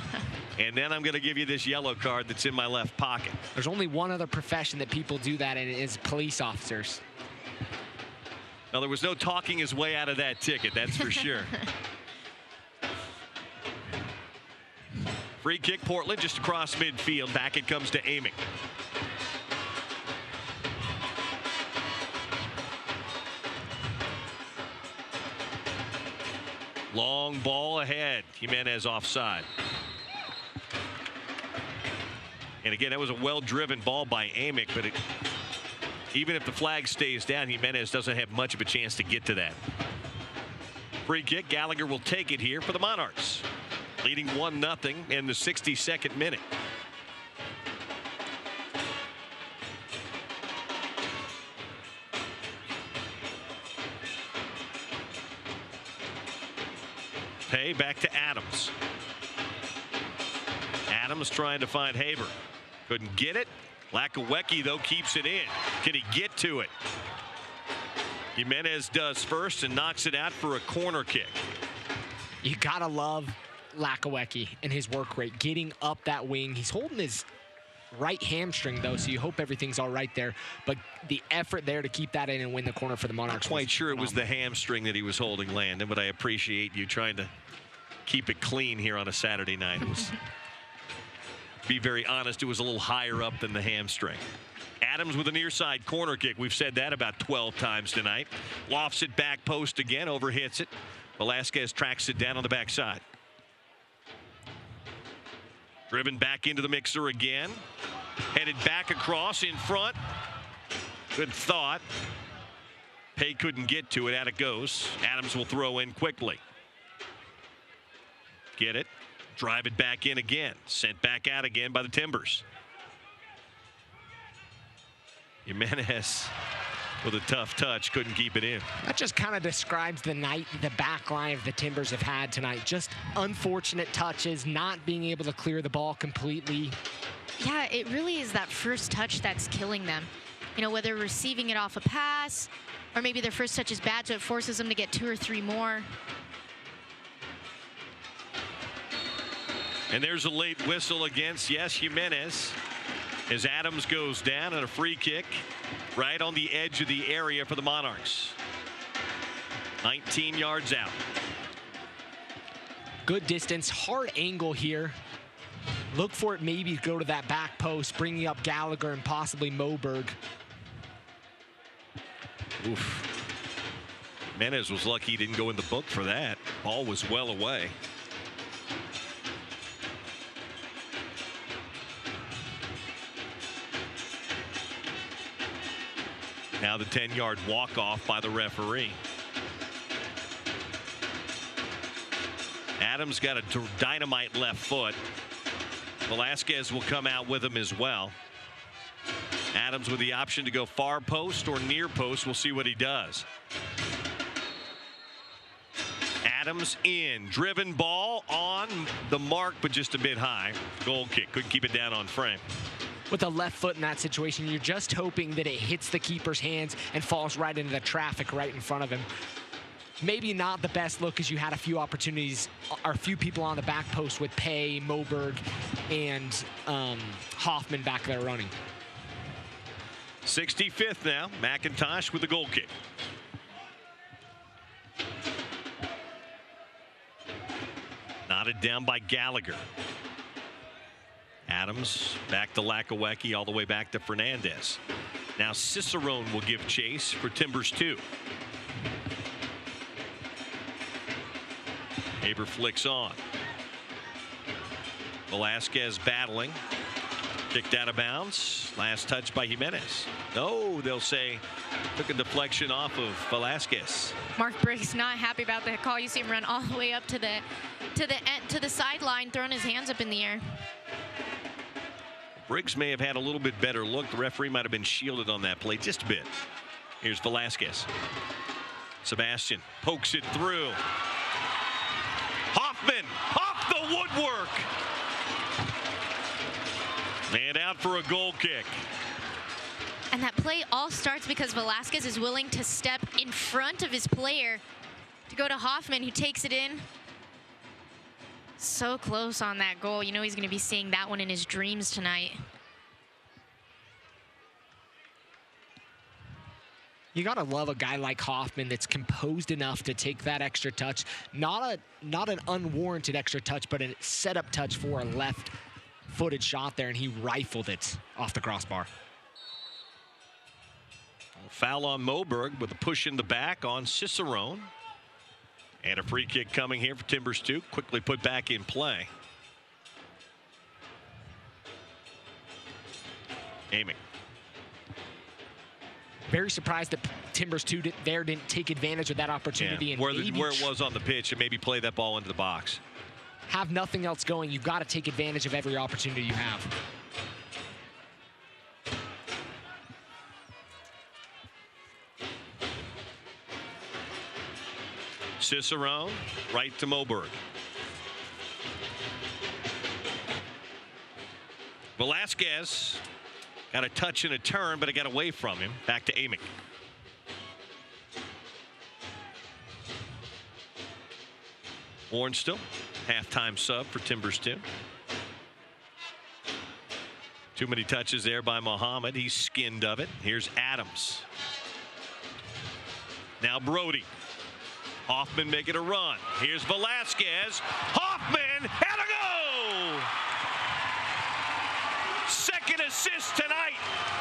and then I'm going to give you this yellow card that's in my left pocket. There's only one other profession that people do that, and it is police officers. Now, there was no talking his way out of that ticket, that's for sure. Free kick, Portland, just across midfield. Back it comes to Amick. Long ball ahead. Jimenez offside. And again, that was a well-driven ball by Amick, but even if the flag stays down, Jimenez doesn't have much of a chance to get to that. Free kick. Gallagher will take it here for the Monarchs, leading 1-0 in the 62nd minute. Pay back to Adams. Adams trying to find Haber. Couldn't get it. Lakawecki, though, keeps it in. Can he get to it? Jimenez does first and knocks it out for a corner kick. You gotta love Lakawecki and his work rate, getting up that wing. He's holding his right hamstring, though, so you hope everything's all right there. But the effort there to keep that in and win the corner for the Monarchs. I'm quite sure it was the hamstring that he was holding, Landon, but I appreciate you trying to keep it clean here on a Saturday night. It was, be very honest, it was a little higher up than the hamstring. Adams with a near side corner kick. We've said that about 12 times tonight. Lofts it back post again, overhits it. Velasquez tracks it down on the backside. Driven back into the mixer again. Headed back across in front. Good thought. Pay couldn't get to it. Out it goes. Adams will throw in quickly. Get it. Drive it back in again. Sent back out again by the Timbers. Jimenez with a tough touch. Couldn't keep it in. That just kind of describes the night the back line of the Timbers have had tonight. Just unfortunate touches, not being able to clear the ball completely. Yeah, it really is that first touch that's killing them. You know, whether receiving it off a pass or maybe their first touch is bad, so it forces them to get 2 or 3 more. And there's a late whistle against, yes, Jimenez, as Adams goes down and a free kick right on the edge of the area for the Monarchs. 19 yards out. Good distance, hard angle here. Look for it maybe to go to that back post, bringing up Gallagher and possibly Moberg. Oof. Jimenez was lucky he didn't go in the book for that. Ball was well away. Now the 10-yard walk-off by the referee. Adams got a dynamite left foot. Velasquez will come out with him as well. Adams with the option to go far post or near post. We'll see what he does. Adams in. Driven ball on the mark, but just a bit high. Goal kick. Couldn't keep it down on frame. With a left foot in that situation, you're just hoping that it hits the keeper's hands and falls right into the traffic right in front of him. Maybe not the best look, as you had a few opportunities, or a few people on the back post with Pay, Moberg, and Hoffman back there running. 65th now. McIntosh with the goal kick. Knotted down by Gallagher. Adams back to Lakawecki, all the way back to Fernandez. Now Cicerone will give chase for Timbers 2. Haber flicks on. Velasquez battling. Kicked out of bounds. Last touch by Jimenez. No, they'll say took a deflection off of Velasquez. Mark Briggs not happy about the call. You see him run all the way up to the sideline, throwing his hands up in the air. Briggs may have had a little bit better look. The referee might have been shielded on that play just a bit. Here's Velasquez. Sebastian pokes it through. Hoffman off the woodwork. And out for a goal kick. And that play all starts because Velasquez is willing to step in front of his player to go to Hoffman, who takes it in. So close on that goal. You know he's going to be seeing that one in his dreams tonight. You gotta love a guy like Hoffman that's composed enough to take that extra touch. Not an unwarranted extra touch, but a setup touch for a left-footed shot there, and he rifled it off the crossbar. Foul on Moberg with a push in the back on Cicerone. And a free kick coming here for Timbers 2. Quickly put back in play. Aiming. Very surprised that Timbers 2 didn't take advantage of that opportunity. And where it was on the pitch and maybe play that ball into the box. Have nothing else going. You've got to take advantage of every opportunity you have. Cicerone, right to Moberg. Velasquez got a touch and a turn, but it got away from him. Back to Amick. Warrenstill, halftime sub for Timbers 2. Too many touches there by Muhammad. He's skinned of it. Here's Adams. Now Brody. Hoffman making a run. Here's Velasquez. Hoffman, and a goal! Second assist tonight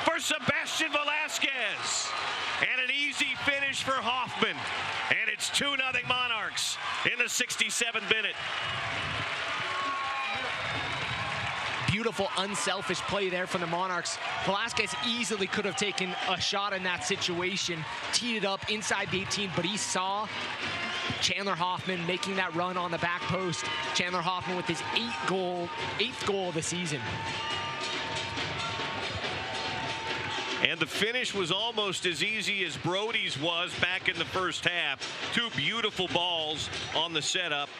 for Sebastian Velasquez. And an easy finish for Hoffman. And it's 2-0 Monarchs in the 67th minute. Beautiful, unselfish play there from the Monarchs. Velasquez easily could have taken a shot in that situation, teed it up inside the 18, but he saw Chandler Hoffman making that run on the back post. Chandler Hoffman with his eighth goal of the season. And the finish was almost as easy as Brody's was back in the first half. Two beautiful balls on the setup.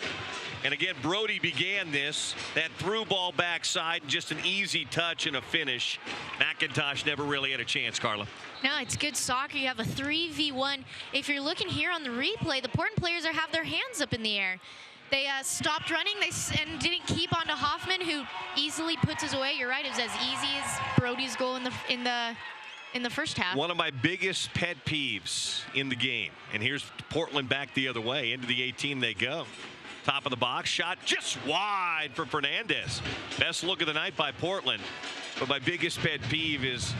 And again, Brody began this. That through ball backside, just an easy touch and a finish. McIntosh never really had a chance, Carla. No, it's good soccer. You have a 3v1. If you're looking here on the replay, the Portland players have their hands up in the air. They stopped running and didn't keep on to Hoffman, who easily puts us away. You're right, it was as easy as Brody's goal in the first half. One of my biggest pet peeves in the game. And here's Portland back the other way. Into the 18 they go. Top of the box, shot just wide for Fernandez. Best look of the night by Portland. But my biggest pet peeve is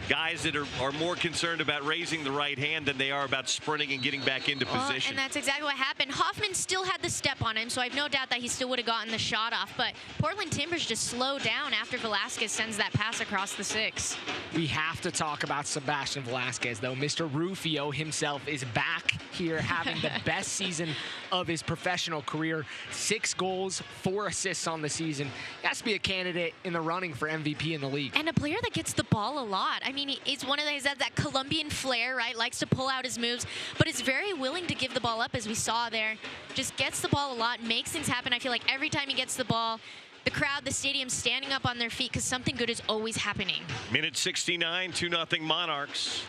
guys that are more concerned about raising the right hand than they are about sprinting and getting back into position. And that's exactly what happened. Hoffman still had the step on him, so I have no doubt that he still would have gotten the shot off. But Portland Timbers just slowed down after Velasquez sends that pass across the 6. We have to talk about Sebastian Velasquez, though. Mr. Rufio himself is back here having the best season of his professional career. 6 goals, 4 assists on the season. He has to be a candidate in the running for MVP in the league. And a player that gets the ball a lot. I mean, he's one of those that Colombian flair, right? Likes to pull out his moves, but is very willing to give the ball up, as we saw there. Just gets the ball a lot, makes things happen. I feel like every time he gets the ball, the crowd, the stadium standing up on their feet because something good is always happening. Minute 69, 2-0 Monarchs.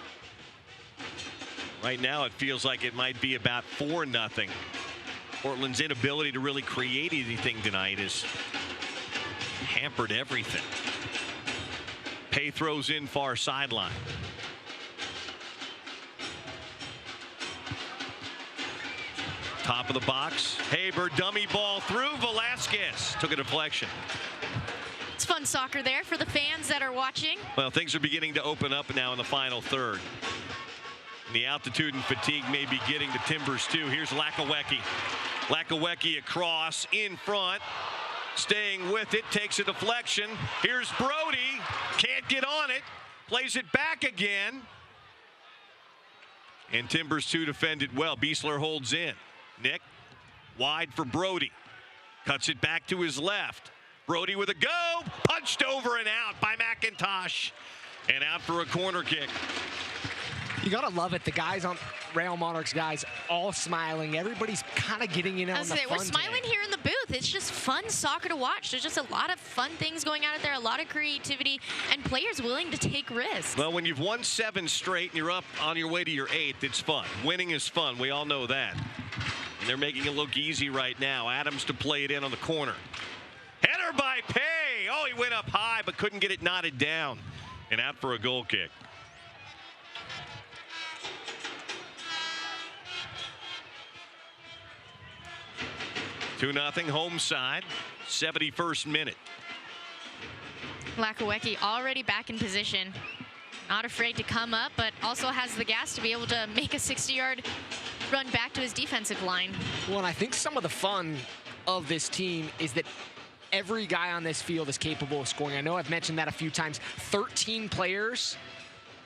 Right now it feels like it might be about 4-0. Portland's inability to really create anything tonight has hampered everything. Pay throws in far sideline. Top of the box. Haber, dummy ball through. Velasquez took a deflection. It's fun soccer there for the fans that are watching. Well, things are beginning to open up now in the final third. And the altitude and fatigue may be getting to Timbers too. Here's Lakawecki. Lakawecki across in front. Staying with it, takes a deflection. Here's Brody, can't get on it, plays it back again. And Timbers 2 defended well. Beasler holds in. Nick, wide for Brody. Cuts it back to his left. Brody with a go, punched over and out by McIntosh. And out for a corner kick. You gotta love it. The guys on Real Monarchs guys all smiling. Everybody's kind of getting in on the fun. We're smiling here in the booth. It's just fun soccer to watch. There's just a lot of fun things going on out there, a lot of creativity, and players willing to take risks. Well, when you've won 7 straight and you're up on your way to your 8th, it's fun. Winning is fun. We all know that. And they're making it look easy right now. Adams to play it in on the corner. Header by Pay. Oh, he went up high but couldn't get it knotted down. And out for a goal kick. Two-0 home side, 71st minute. Lakawecki already back in position. Not afraid to come up, but also has the gas to be able to make a 60-yard run back to his defensive line. Well, and I think some of the fun of this team is that every guy on this field is capable of scoring. I know I've mentioned that a few times. 13 players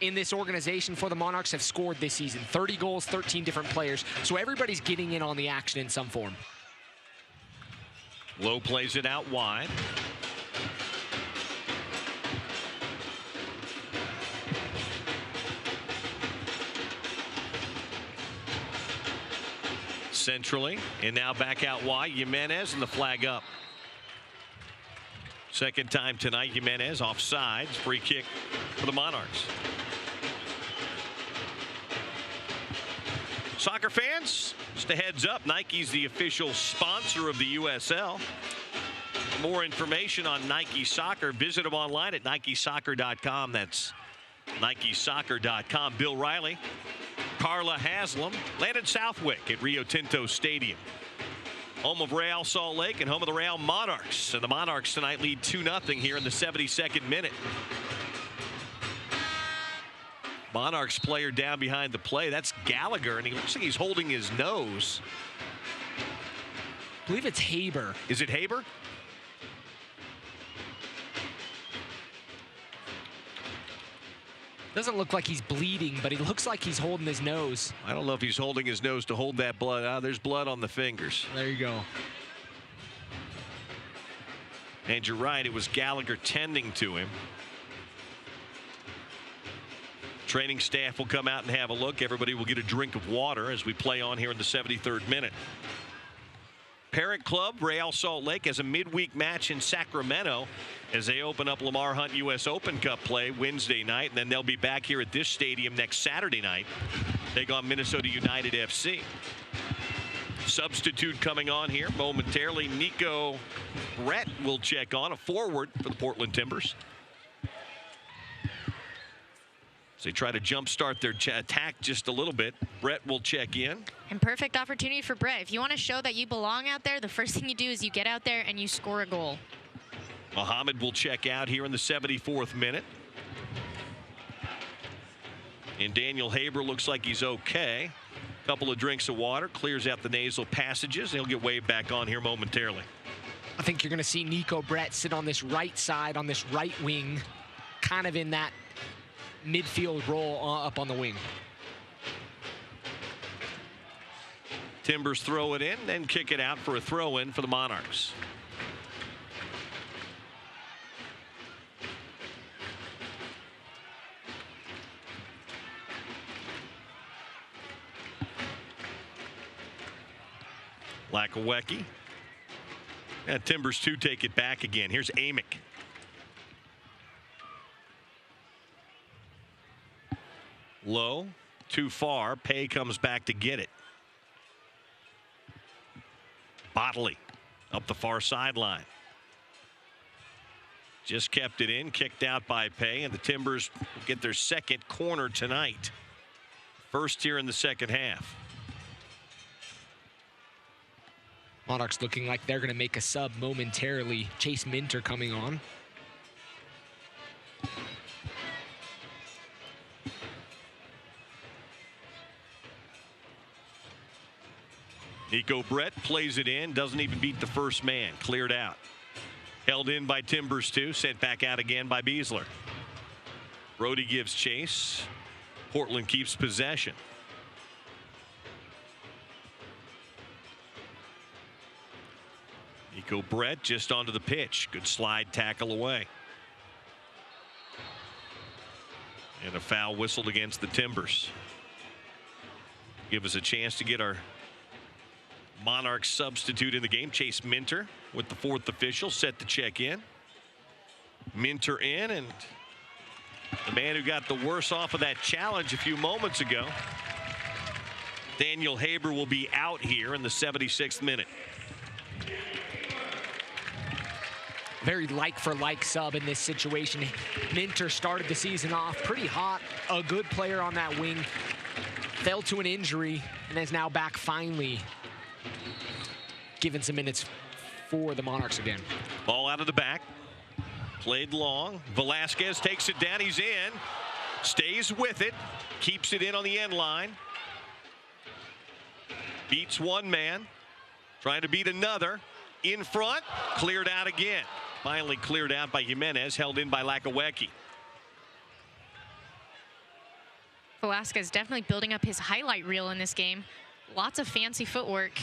in this organization for the Monarchs have scored this season. 30 goals, 13 different players. So everybody's getting in on the action in some form. Lowe plays it out wide. Centrally, and now back out wide. Jimenez and the flag up. Second time tonight, Jimenez offsides. Free kick for the Monarchs. Soccer fans, just a heads up, Nike's the official sponsor of the USL. For more information on Nike Soccer, visit them online at nikesoccer.com. That's nikesoccer.com. Bill Riley, Carla Haslam, landed Southwick at Rio Tinto Stadium. Home of Real Salt Lake and home of the Real Monarchs. And the Monarchs tonight lead 2-0 here in the 72nd minute. Monarchs player down behind the play. That's Gallagher, and he looks like he's holding his nose. I believe it's Haber. Is it Haber? Doesn't look like he's bleeding, but he looks like he's holding his nose. I don't know if he's holding his nose to hold that blood. Ah, there's blood on the fingers. There you go. And you're right, it was Gallagher tending to him. Training staff will come out and have a look. Everybody will get a drink of water as we play on here in the 73rd minute. Parent club Real Salt Lake has a midweek match in Sacramento as they open up Lamar Hunt U.S. Open Cup play Wednesday night, and then they'll be back here at this stadium next Saturday night. Take on Minnesota United FC. Substitute coming on here momentarily. Nico Brett will check on, a forward for the Portland Timbers. So they try to jumpstart their attack just a little bit. Brett will check in. And perfect opportunity for Brett. If you want to show that you belong out there, the first thing you do is you get out there and you score a goal. Mohammed will check out here in the 74th minute. And Daniel Haber looks like he's okay. Couple of drinks of water, clears out the nasal passages. He'll get waved back on here momentarily. I think you're going to see Nico Brett sit on this right side, on this right wing, kind of in that midfield role up on the wing. Timbers throw it in, then kick it out for a throw-in for the Monarchs. Lakawecki. And Timbers 2 take it back again. Here's Amick. Low, too far. Pay comes back to get it. Botley up the far sideline. Just kept it in, kicked out by Pay, and the Timbers will get their second corner tonight. First here in the second half. Monarchs looking like they're going to make a sub momentarily. Chase Minter coming on. Nico Brett plays it in, doesn't even beat the first man. Cleared out. Held in by Timbers 2, sent back out again by Beasler. Brody gives chase. Portland keeps possession. Nico Brett just onto the pitch. Good slide tackle away. And a foul whistled against the Timbers. Give us a chance to get our Monarchs substitute in the game. Chase Minter with the fourth official set to check in. Minter in, and the man who got the worst off of that challenge a few moments ago, Daniel Haber, will be out here in the 76th minute. Very like-for-like sub in this situation. Minter started the season off pretty hot. A good player on that wing. Fell to an injury and is now back finally. Given some minutes for the Monarchs again. Ball out of the back. Played long. Velasquez takes it down. He's in. Stays with it. Keeps it in on the end line. Beats one man. Trying to beat another. In front. Cleared out again. Finally cleared out by Jimenez. Held in by Lakawecki. Velasquez definitely building up his highlight reel in this game. Lots of fancy footwork.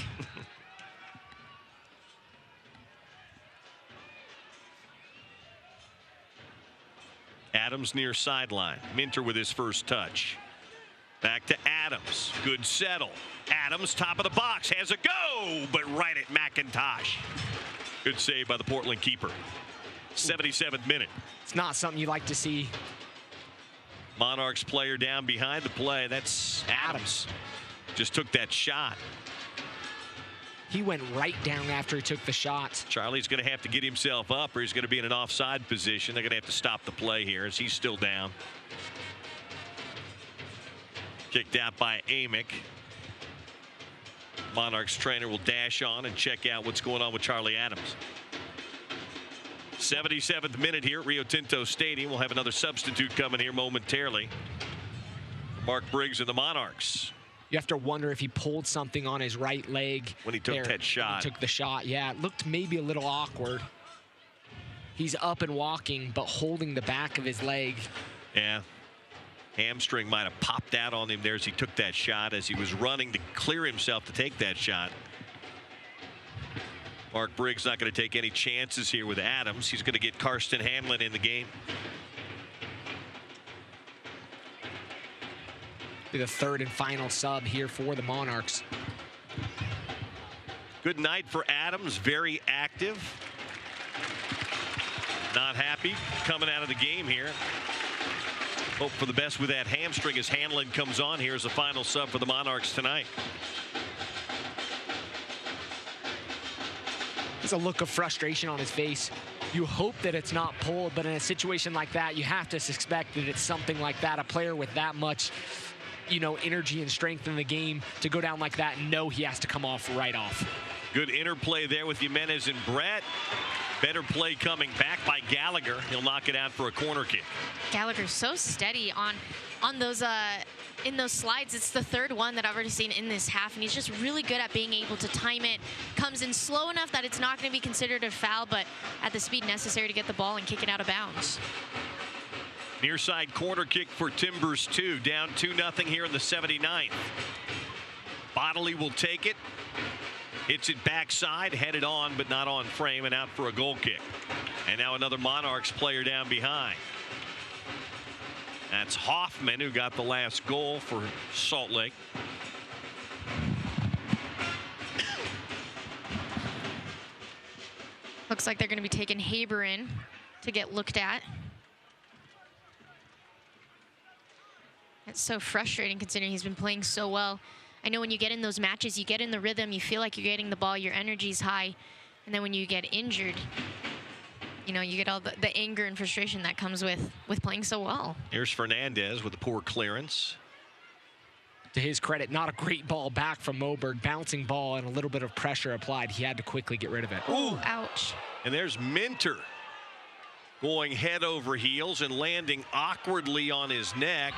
Adams near sideline. Minter with his first touch. Back to Adams. Good settle. Adams, top of the box, has a go, but right at McIntosh. Good save by the Portland keeper. 77th minute. It's not something you like to see. Monarchs player down behind the play. That's Adams. Just took that shot. He went right down after he took the shot. Charlie's going to have to get himself up, or he's going to be in an offside position. They're going to have to stop the play here as he's still down. Kicked out by Amick. Monarchs trainer will dash on and check out what's going on with Charlie Adams. 77th minute here at Rio Tinto Stadium. We'll have another substitute coming here momentarily. Mark Briggs and the Monarchs. You have to wonder if he pulled something on his right leg when he took that shot. He took the shot. Yeah, it looked maybe a little awkward. He's up and walking, but holding the back of his leg. Yeah. Hamstring might have popped out on him there as he took that shot, as he was running to clear himself to take that shot. Mark Briggs not going to take any chances here with Adams. He's going to get Karsten Hamlin in the game. Be the third and final sub here for the Monarchs. Good night for Adams. Very active. Not happy coming out of the game here. Hope for the best with that hamstring as Hamlin comes on here as the final sub for the Monarchs tonight. There's a look of frustration on his face. You hope that it's not pulled, but in a situation like that, you have to suspect that it's something like that. A player with that much, energy and strength in the game to go down like that and know he has to come off right off. Good interplay there with Jimenez and Brett. Better play coming back by Gallagher. He'll knock it out for a corner kick. Gallagher's so steady on those in those slides. It's the third one that I've already seen in this half, and he's just really good at being able to time it. Comes in slow enough that it's not going to be considered a foul, but at the speed necessary to get the ball and kick it out of bounds. Near side corner kick for Timbers 2. Down 2-0 here in the 79th. Bodley will take it. Hits it backside, headed on, but not on frame, and out for a goal kick. And now another Monarchs player down behind. That's Hoffman, who got the last goal for Salt Lake. Looks like they're going to be taking Haber in to get looked at. It's so frustrating considering he's been playing so well. I know when you get in those matches, you get in the rhythm, you feel like you're getting the ball, your energy's high. And then when you get injured, you get all the anger and frustration that comes with playing so well. Here's Fernandez with a poor clearance. To his credit, not a great ball back from Moberg. Bouncing ball and a little bit of pressure applied. He had to quickly get rid of it. Ooh, ouch. And there's Minter going head over heels and landing awkwardly on his neck.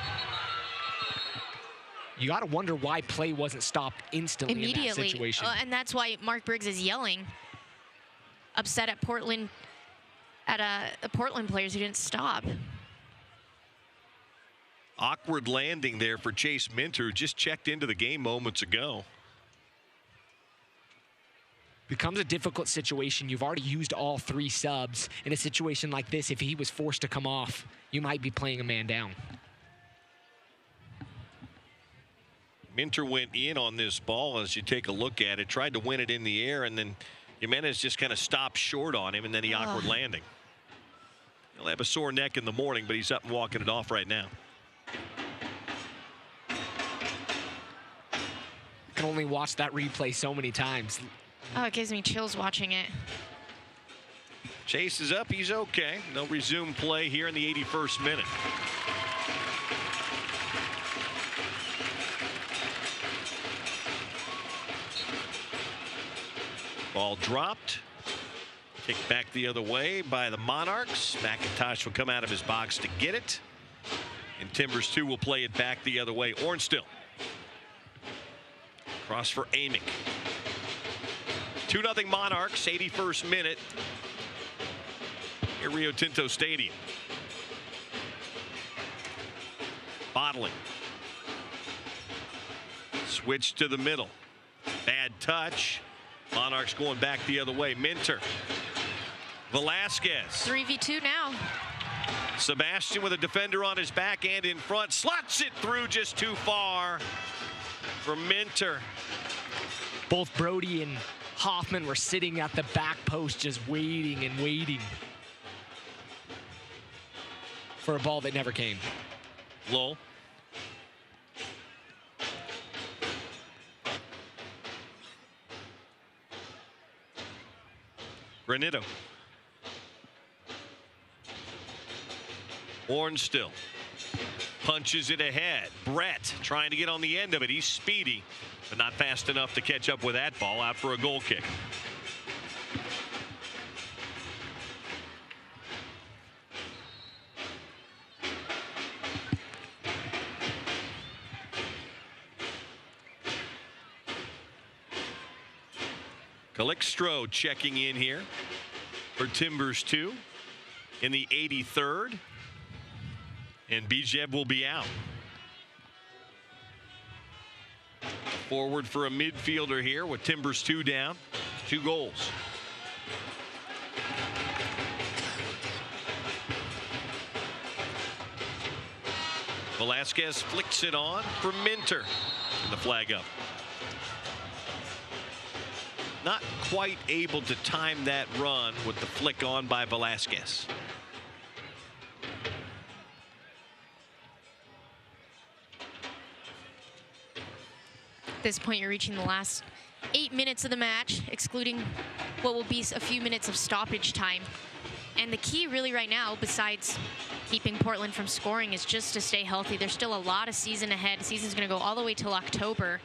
You got to wonder why play wasn't stopped instantly immediately in that situation. And that's why Mark Briggs is yelling, upset at Portland, the Portland players who didn't stop. Awkward landing there for Chase Minter, who just checked into the game moments ago. Becomes a difficult situation. You've already used all three subs. In a situation like this, if he was forced to come off, you might be playing a man down. Minter went in on this ball as you take a look at it, tried to win it in the air, and then Jimenez just kind of stopped short on him, and then the awkward landing. He'll have a sore neck in the morning, but he's up and walking it off right now. Can only watch that replay so many times. Oh, it gives me chills watching it. Chase is up. He's okay. They'll resume play here in the 81st minute. Ball dropped. Kicked back the other way by the Monarchs. McIntosh will come out of his box to get it. And Timbers 2 will play it back the other way. Ornstill Cross for Amick. 2-0 Monarchs, 81st minute at Rio Tinto Stadium. Bottling. Switch to the middle. Bad touch. Monarchs going back the other way. Minter. Velasquez. 3v2 now. Sebastian with a defender on his back and in front. Slots it through just too far for Minter. Both Brody and Hoffman were sitting at the back post just waiting and waiting for a ball that never came. Lowell. Granito. Orn still. Punches it ahead. Brett trying to get on the end of it. He's speedy, but not fast enough to catch up with that ball. Out for a goal kick. Calixtro checking in here for Timbers 2 in the 83rd. And Bijev will be out. Forward for a midfielder here with Timbers 2 down. 2 goals. Velasquez flicks it on for Minter. And the flag up. Not quite able to time that run with the flick on by Velasquez. At this point, you're reaching the last 8 minutes of the match, excluding what will be a few minutes of stoppage time. And the key really right now, besides keeping Portland from scoring, is just to stay healthy. There's still a lot of season ahead. The season's going to go all the way till October.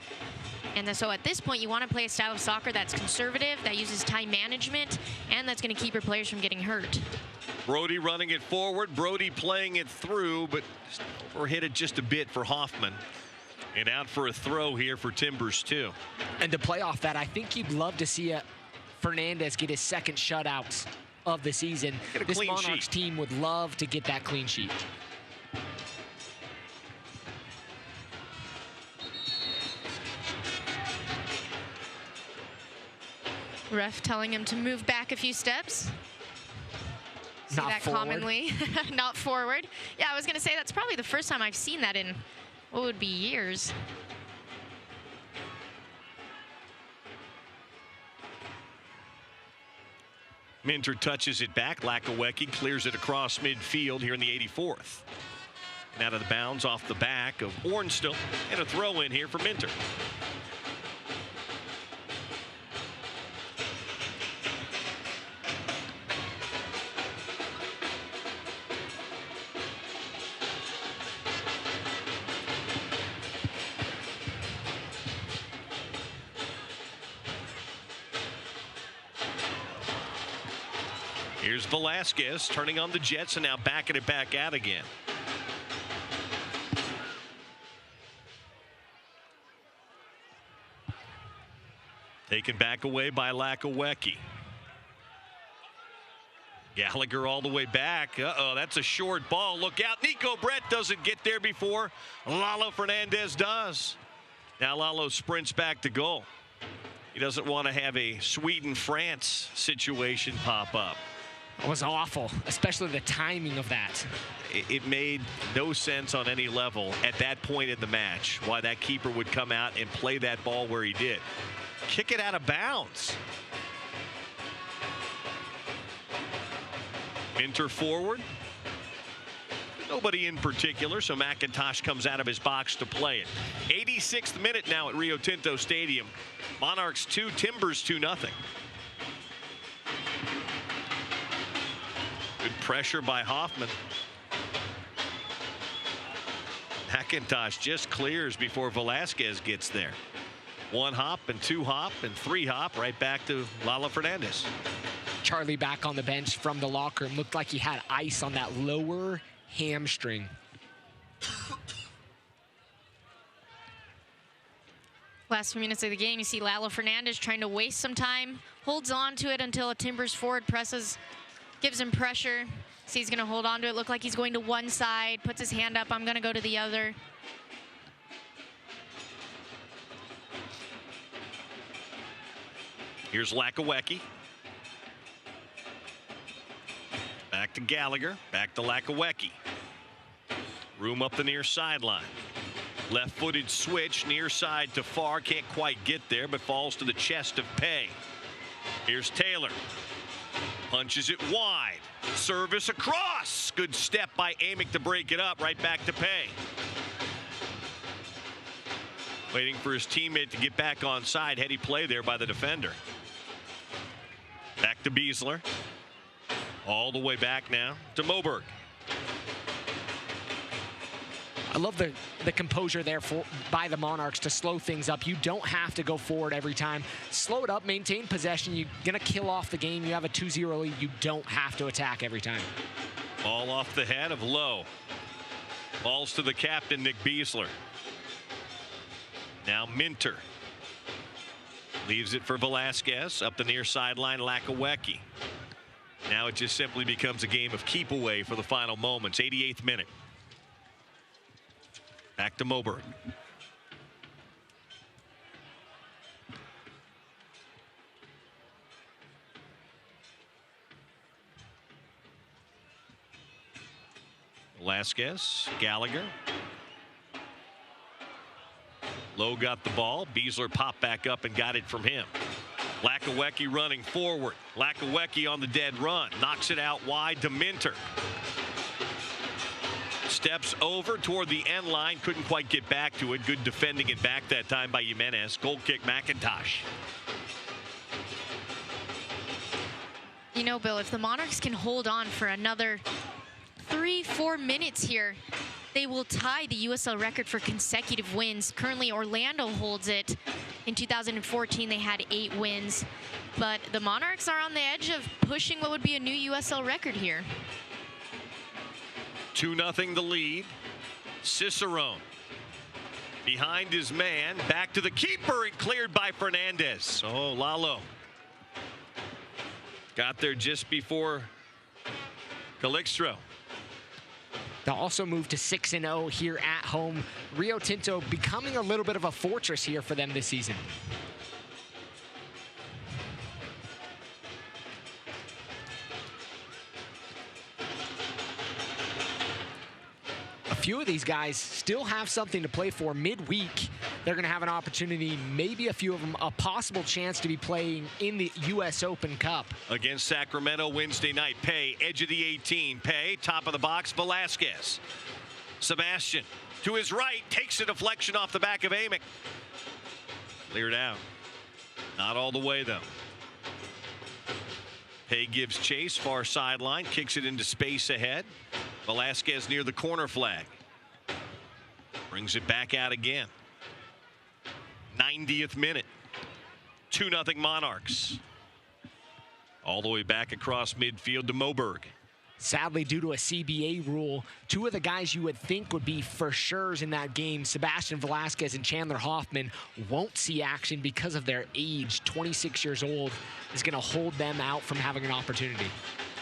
And so at this point, you want to play a style of soccer that's conservative, that uses time management, and that's going to keep your players from getting hurt. Brody running it forward. Brody playing it through, but overhit it just a bit for Hoffman. And out for a throw here for Timbers 2. And to play off that, I think you'd love to see Fernandez get his second shutout of the season. This Monarchs team would love to get that clean sheet. Ref telling him to move back a few steps. See Not that forward. commonly. Not forward. Yeah, I was going to say that's probably the first time I've seen that in what would be years. Minter touches it back. Lakawecki clears it across midfield here in the 84th. And out of the bounds off the back of Ornstill. And a throw in here for Minter. Here's Velasquez turning on the Jets and now backing it back out again. Taken back away by Lakawecki. Gallagher all the way back. Uh-oh, that's a short ball. Look out. Nico Brett doesn't get there before Lalo Fernandez does. Now Lalo sprints back to goal. He doesn't want to have a Sweden-France situation pop up. It was awful, especially the timing of that. It made no sense on any level at that point in the match why that keeper would come out and play that ball where he did. Kick it out of bounds. Minter forward. Nobody in particular, so McIntosh comes out of his box to play it. 86th minute now at Rio Tinto Stadium. Monarchs 2, Timbers 2-0. Good pressure by Hoffman. McIntosh just clears before Velasquez gets there. 1 hop and 2 hop and 3 hop right back to Lalo Fernandez. Charlie back on the bench from the locker room. Looked like he had ice on that lower hamstring. Last few minutes of the game, you see Lalo Fernandez trying to waste some time, holds on to it until a Timbers forward presses, gives him pressure. See, he's going to hold on to it. Look like he's going to one side, puts his hand up. I'm going to go to the other. Here's Lakawecki. Back to Gallagher. Back to Lakawecki. Room up the near sideline. Left-footed switch, near side to far. Can't quite get there, but falls to the chest of Pay. Here's Taylor. Punches it wide. Service across. Good step by Amick to break it up. Right back to Pay. Waiting for his teammate to get back on side. Heady play there by the defender. Back to Beasler. All the way back now to Moberg. I love the composure there by the Monarchs to slow things up. You don't have to go forward every time. Slow it up, maintain possession. You're going to kill off the game. You have a 2-0 lead. You don't have to attack every time. Ball off the head of Lowe. Balls to the captain, Nick Beasler. Now Minter. Leaves it for Velasquez. Up the near sideline, Lakawecki. Now it just simply becomes a game of keep away for the final moments. 88th minute. Back to Moberg. Velasquez, Gallagher. Lowe got the ball. Beasler popped back up and got it from him. Lakawecki running forward. Lakawecki on the dead run. Knocks it out wide to Minter. Steps over toward the end line. Couldn't quite get back to it. Good defending it back that time by Jimenez. Goal kick McIntosh. You know, Bill, if the Monarchs can hold on for another 3-4 minutes here, they will tie the USL record for consecutive wins. Currently, Orlando holds it. In 2014, they had 8 wins. But the Monarchs are on the edge of pushing what would be a new USL record here. 2-0 the lead. Cicerone behind his man. Back to the keeper and cleared by Fernandez. Oh, Lalo got there just before Calixtro. They'll also move to 6-0 here at home. Rio Tinto becoming a little bit of a fortress here for them this season. A few of these guys still have something to play for midweek. They're going to have an opportunity, maybe a few of them, a possible chance to be playing in the U.S. Open Cup. Against Sacramento Wednesday night. Pay, edge of the 18. Pay, top of the box, Velasquez. Sebastian to his right, takes a deflection off the back of Amick. Cleared out. Not all the way, though. Pay gives chase, far sideline, kicks it into space ahead. Velasquez near the corner flag. Brings it back out again. 90th minute. 2-0 Monarchs. All the way back across midfield to Moberg. Sadly, due to a CBA rule, 2 of the guys you would think would be for sures in that game, Sebastian Velasquez and Chandler Hoffman, won't see action because of their age. 26 years old is going to hold them out from having an opportunity.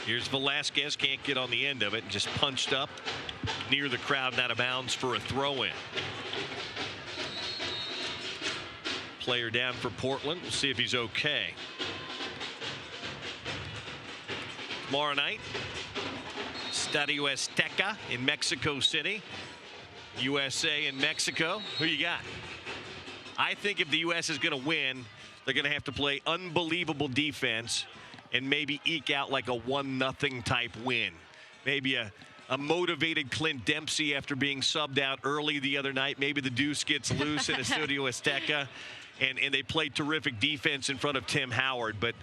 Here's Velasquez, can't get on the end of it, just punched up near the crowd and out of bounds for a throw-in. Player down for Portland. We'll see if he's okay. Tomorrow night, Estadio Azteca in Mexico City. USA and Mexico. Who you got? I think if the U.S. is going to win, they're going to have to play unbelievable defense and maybe eke out like a 1-0 type win. Maybe a motivated Clint Dempsey after being subbed out early the other night. Maybe the deuce gets loose in Estadio Azteca. and they played terrific defense in front of Tim Howard. But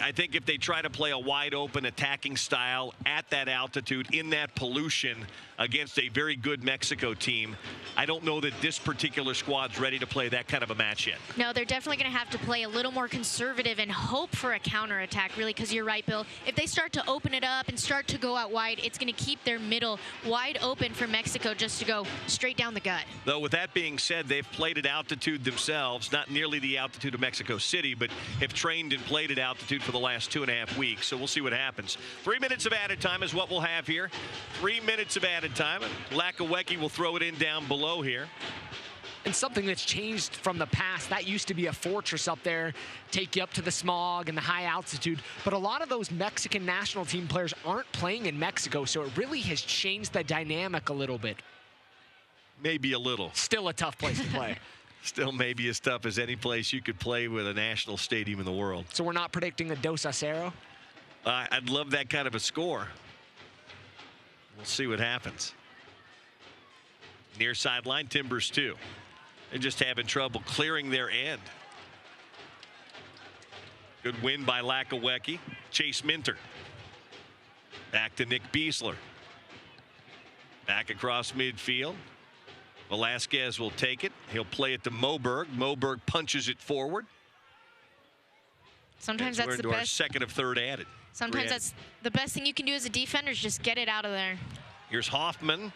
I think if they try to play a wide-open attacking style at that altitude, in that pollution, against a very good Mexico team, I don't know that this particular squad's ready to play that kind of a match yet. No, they're definitely going to have to play a little more conservative and hope for a counterattack, really, because you're right, Bill. If they start to open it up and start to go out wide, it's going to keep their middle wide open for Mexico just to go straight down the gut. Though, with that being said, they've played at altitude themselves, not nearly the altitude of Mexico City, but have trained and played at altitude for the last 2.5 weeks. So we'll see what happens. 3 minutes of added time is what we'll have here. 3 minutes of added time. And Lakawecki will throw it in down below here. And something that's changed from the past, that used to be a fortress up there, take you up to the smog and the high altitude. But a lot of those Mexican national team players aren't playing in Mexico, so it really has changed the dynamic a little bit. Maybe a little. Still a tough place to play. Still maybe as tough as any place you could play with a national stadium in the world. So we're not predicting a 2-0? I'd love that kind of a score. We'll see what happens. Near sideline, Timbers 2. They're just having trouble clearing their end. Good win by Lakawecki. Chase Minter. Back to Nick Beasler. Back across midfield. Velasquez will take it. He'll play it to Moberg. Moberg punches it forward. Sometimes that's the best. Our second of third added. Sometimes that's the best thing you can do as a defender is just get it out of there. Here's Hoffman.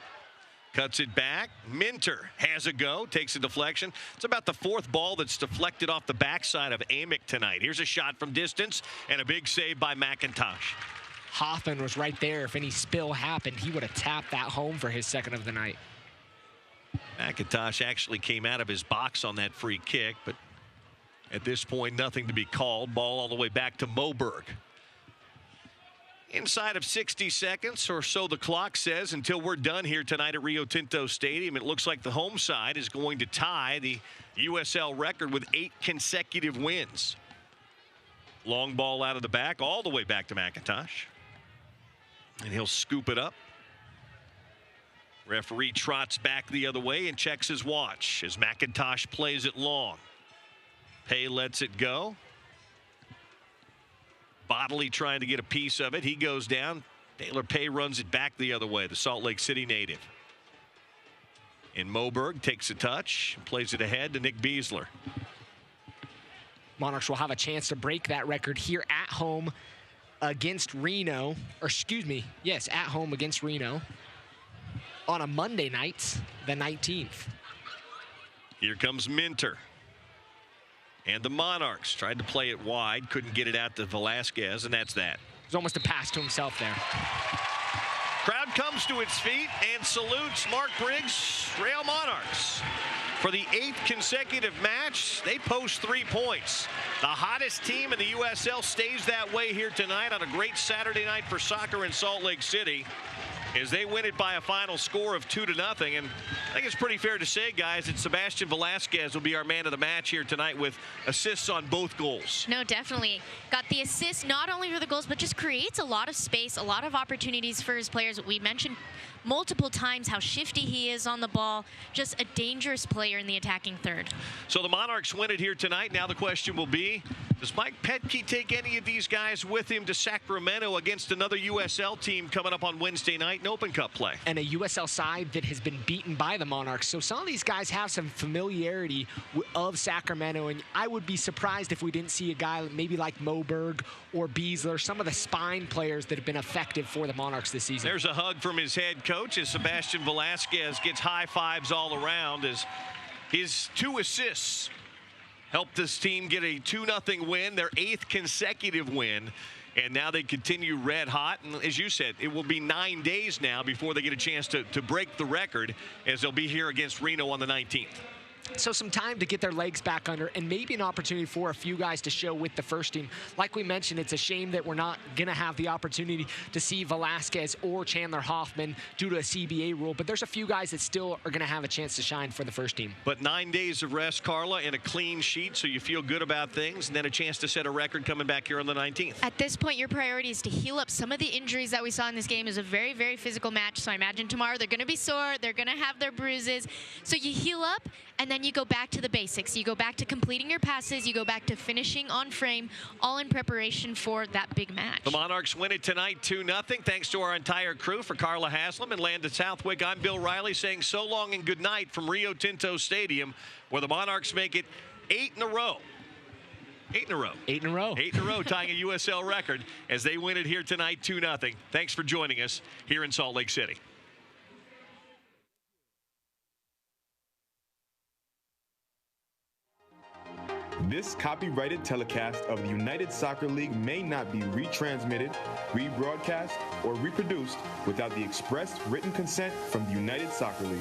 Cuts it back. Minter has a go. Takes a deflection. It's about the fourth ball that's deflected off the backside of Amick tonight. Here's a shot from distance and a big save by McIntosh. Hoffman was right there. If any spill happened, he would have tapped that home for his second of the night. McIntosh actually came out of his box on that free kick, but at this point, nothing to be called. Ball all the way back to Moberg. Inside of 60 seconds or so, the clock says, until we're done here tonight at Rio Tinto Stadium. It looks like the home side is going to tie the USL record with 8 consecutive wins. Long ball out of the back, all the way back to McIntosh. And he'll scoop it up. Referee trots back the other way and checks his watch as McIntosh plays it long. Pay lets it go. Bodley trying to get a piece of it. He goes down. Taylor Pay runs it back the other way, the Salt Lake City native. And Moberg takes a touch and plays it ahead to Nick Beasler. Monarchs will have a chance to break that record here at home against Reno. Or excuse me, yes, at home against Reno on a Monday night, the 19th. Here comes Minter. And the Monarchs tried to play it wide, couldn't get it out to Velasquez, and that's that. It was almost a pass to himself there. Crowd comes to its feet and salutes Mark Briggs' Real Monarchs. For the 8th consecutive match, they post 3 points. The hottest team in the USL stays that way here tonight on a great Saturday night for soccer in Salt Lake City, as they win it by a final score of 2-0. And I think it's pretty fair to say, guys, that Sebastian Velasquez will be our man of the match here tonight with assists on both goals. No, definitely. Got the assist not only for the goals, but just creates a lot of space, a lot of opportunities for his players. We mentioned multiple times how shifty he is on the ball. Just a dangerous player in the attacking third. So the Monarchs win it here tonight. Now the question will be, does Mike Petke take any of these guys with him to Sacramento against another USL team coming up on Wednesday night in Open Cup play? And a USL side that has been beaten by the Monarchs. So some of these guys have some familiarity of Sacramento, and I would be surprised if we didn't see a guy maybe like Moberg or Beasler, some of the spine players that have been effective for the Monarchs this season. There's a hug from his head coach as Sebastian Velasquez gets high fives all around as his 2 assists helped this team get a 2-0 win, their 8th consecutive win. And now they continue red hot. And as you said, it will be 9 days now before they get a chance to break the record, as they'll be here against Reno on the 19th. So some time to get their legs back under, and maybe an opportunity for a few guys to show with the first team. Like we mentioned, it's a shame that we're not going to have the opportunity to see Velasquez or Chandler Hoffman due to a CBA rule, but there's a few guys that still are going to have a chance to shine for the first team. But 9 days of rest, Carla, and a clean sheet, so you feel good about things, and then a chance to set a record coming back here on the 19th. At this point, your priority is to heal up some of the injuries that we saw in this game. Is a very, very physical match, so I imagine tomorrow they're going to be sore, they're going to have their bruises. So you heal up, and and then you go back to the basics. You go back to completing your passes. You go back to finishing on frame, all in preparation for that big match. The Monarchs win it tonight 2-0. Thanks to our entire crew. For Carla Haslam and Landon Southwick, I'm Bill Riley saying so long and good night from Rio Tinto Stadium, where the Monarchs make it 8 in a row. 8 in a row. 8 in a row. 8 in a row, tying a USL record as they win it here tonight 2-0. Thanks for joining us here in Salt Lake City. This copyrighted telecast of the United Soccer League may not be retransmitted, rebroadcast, or reproduced without the express written consent from the United Soccer League.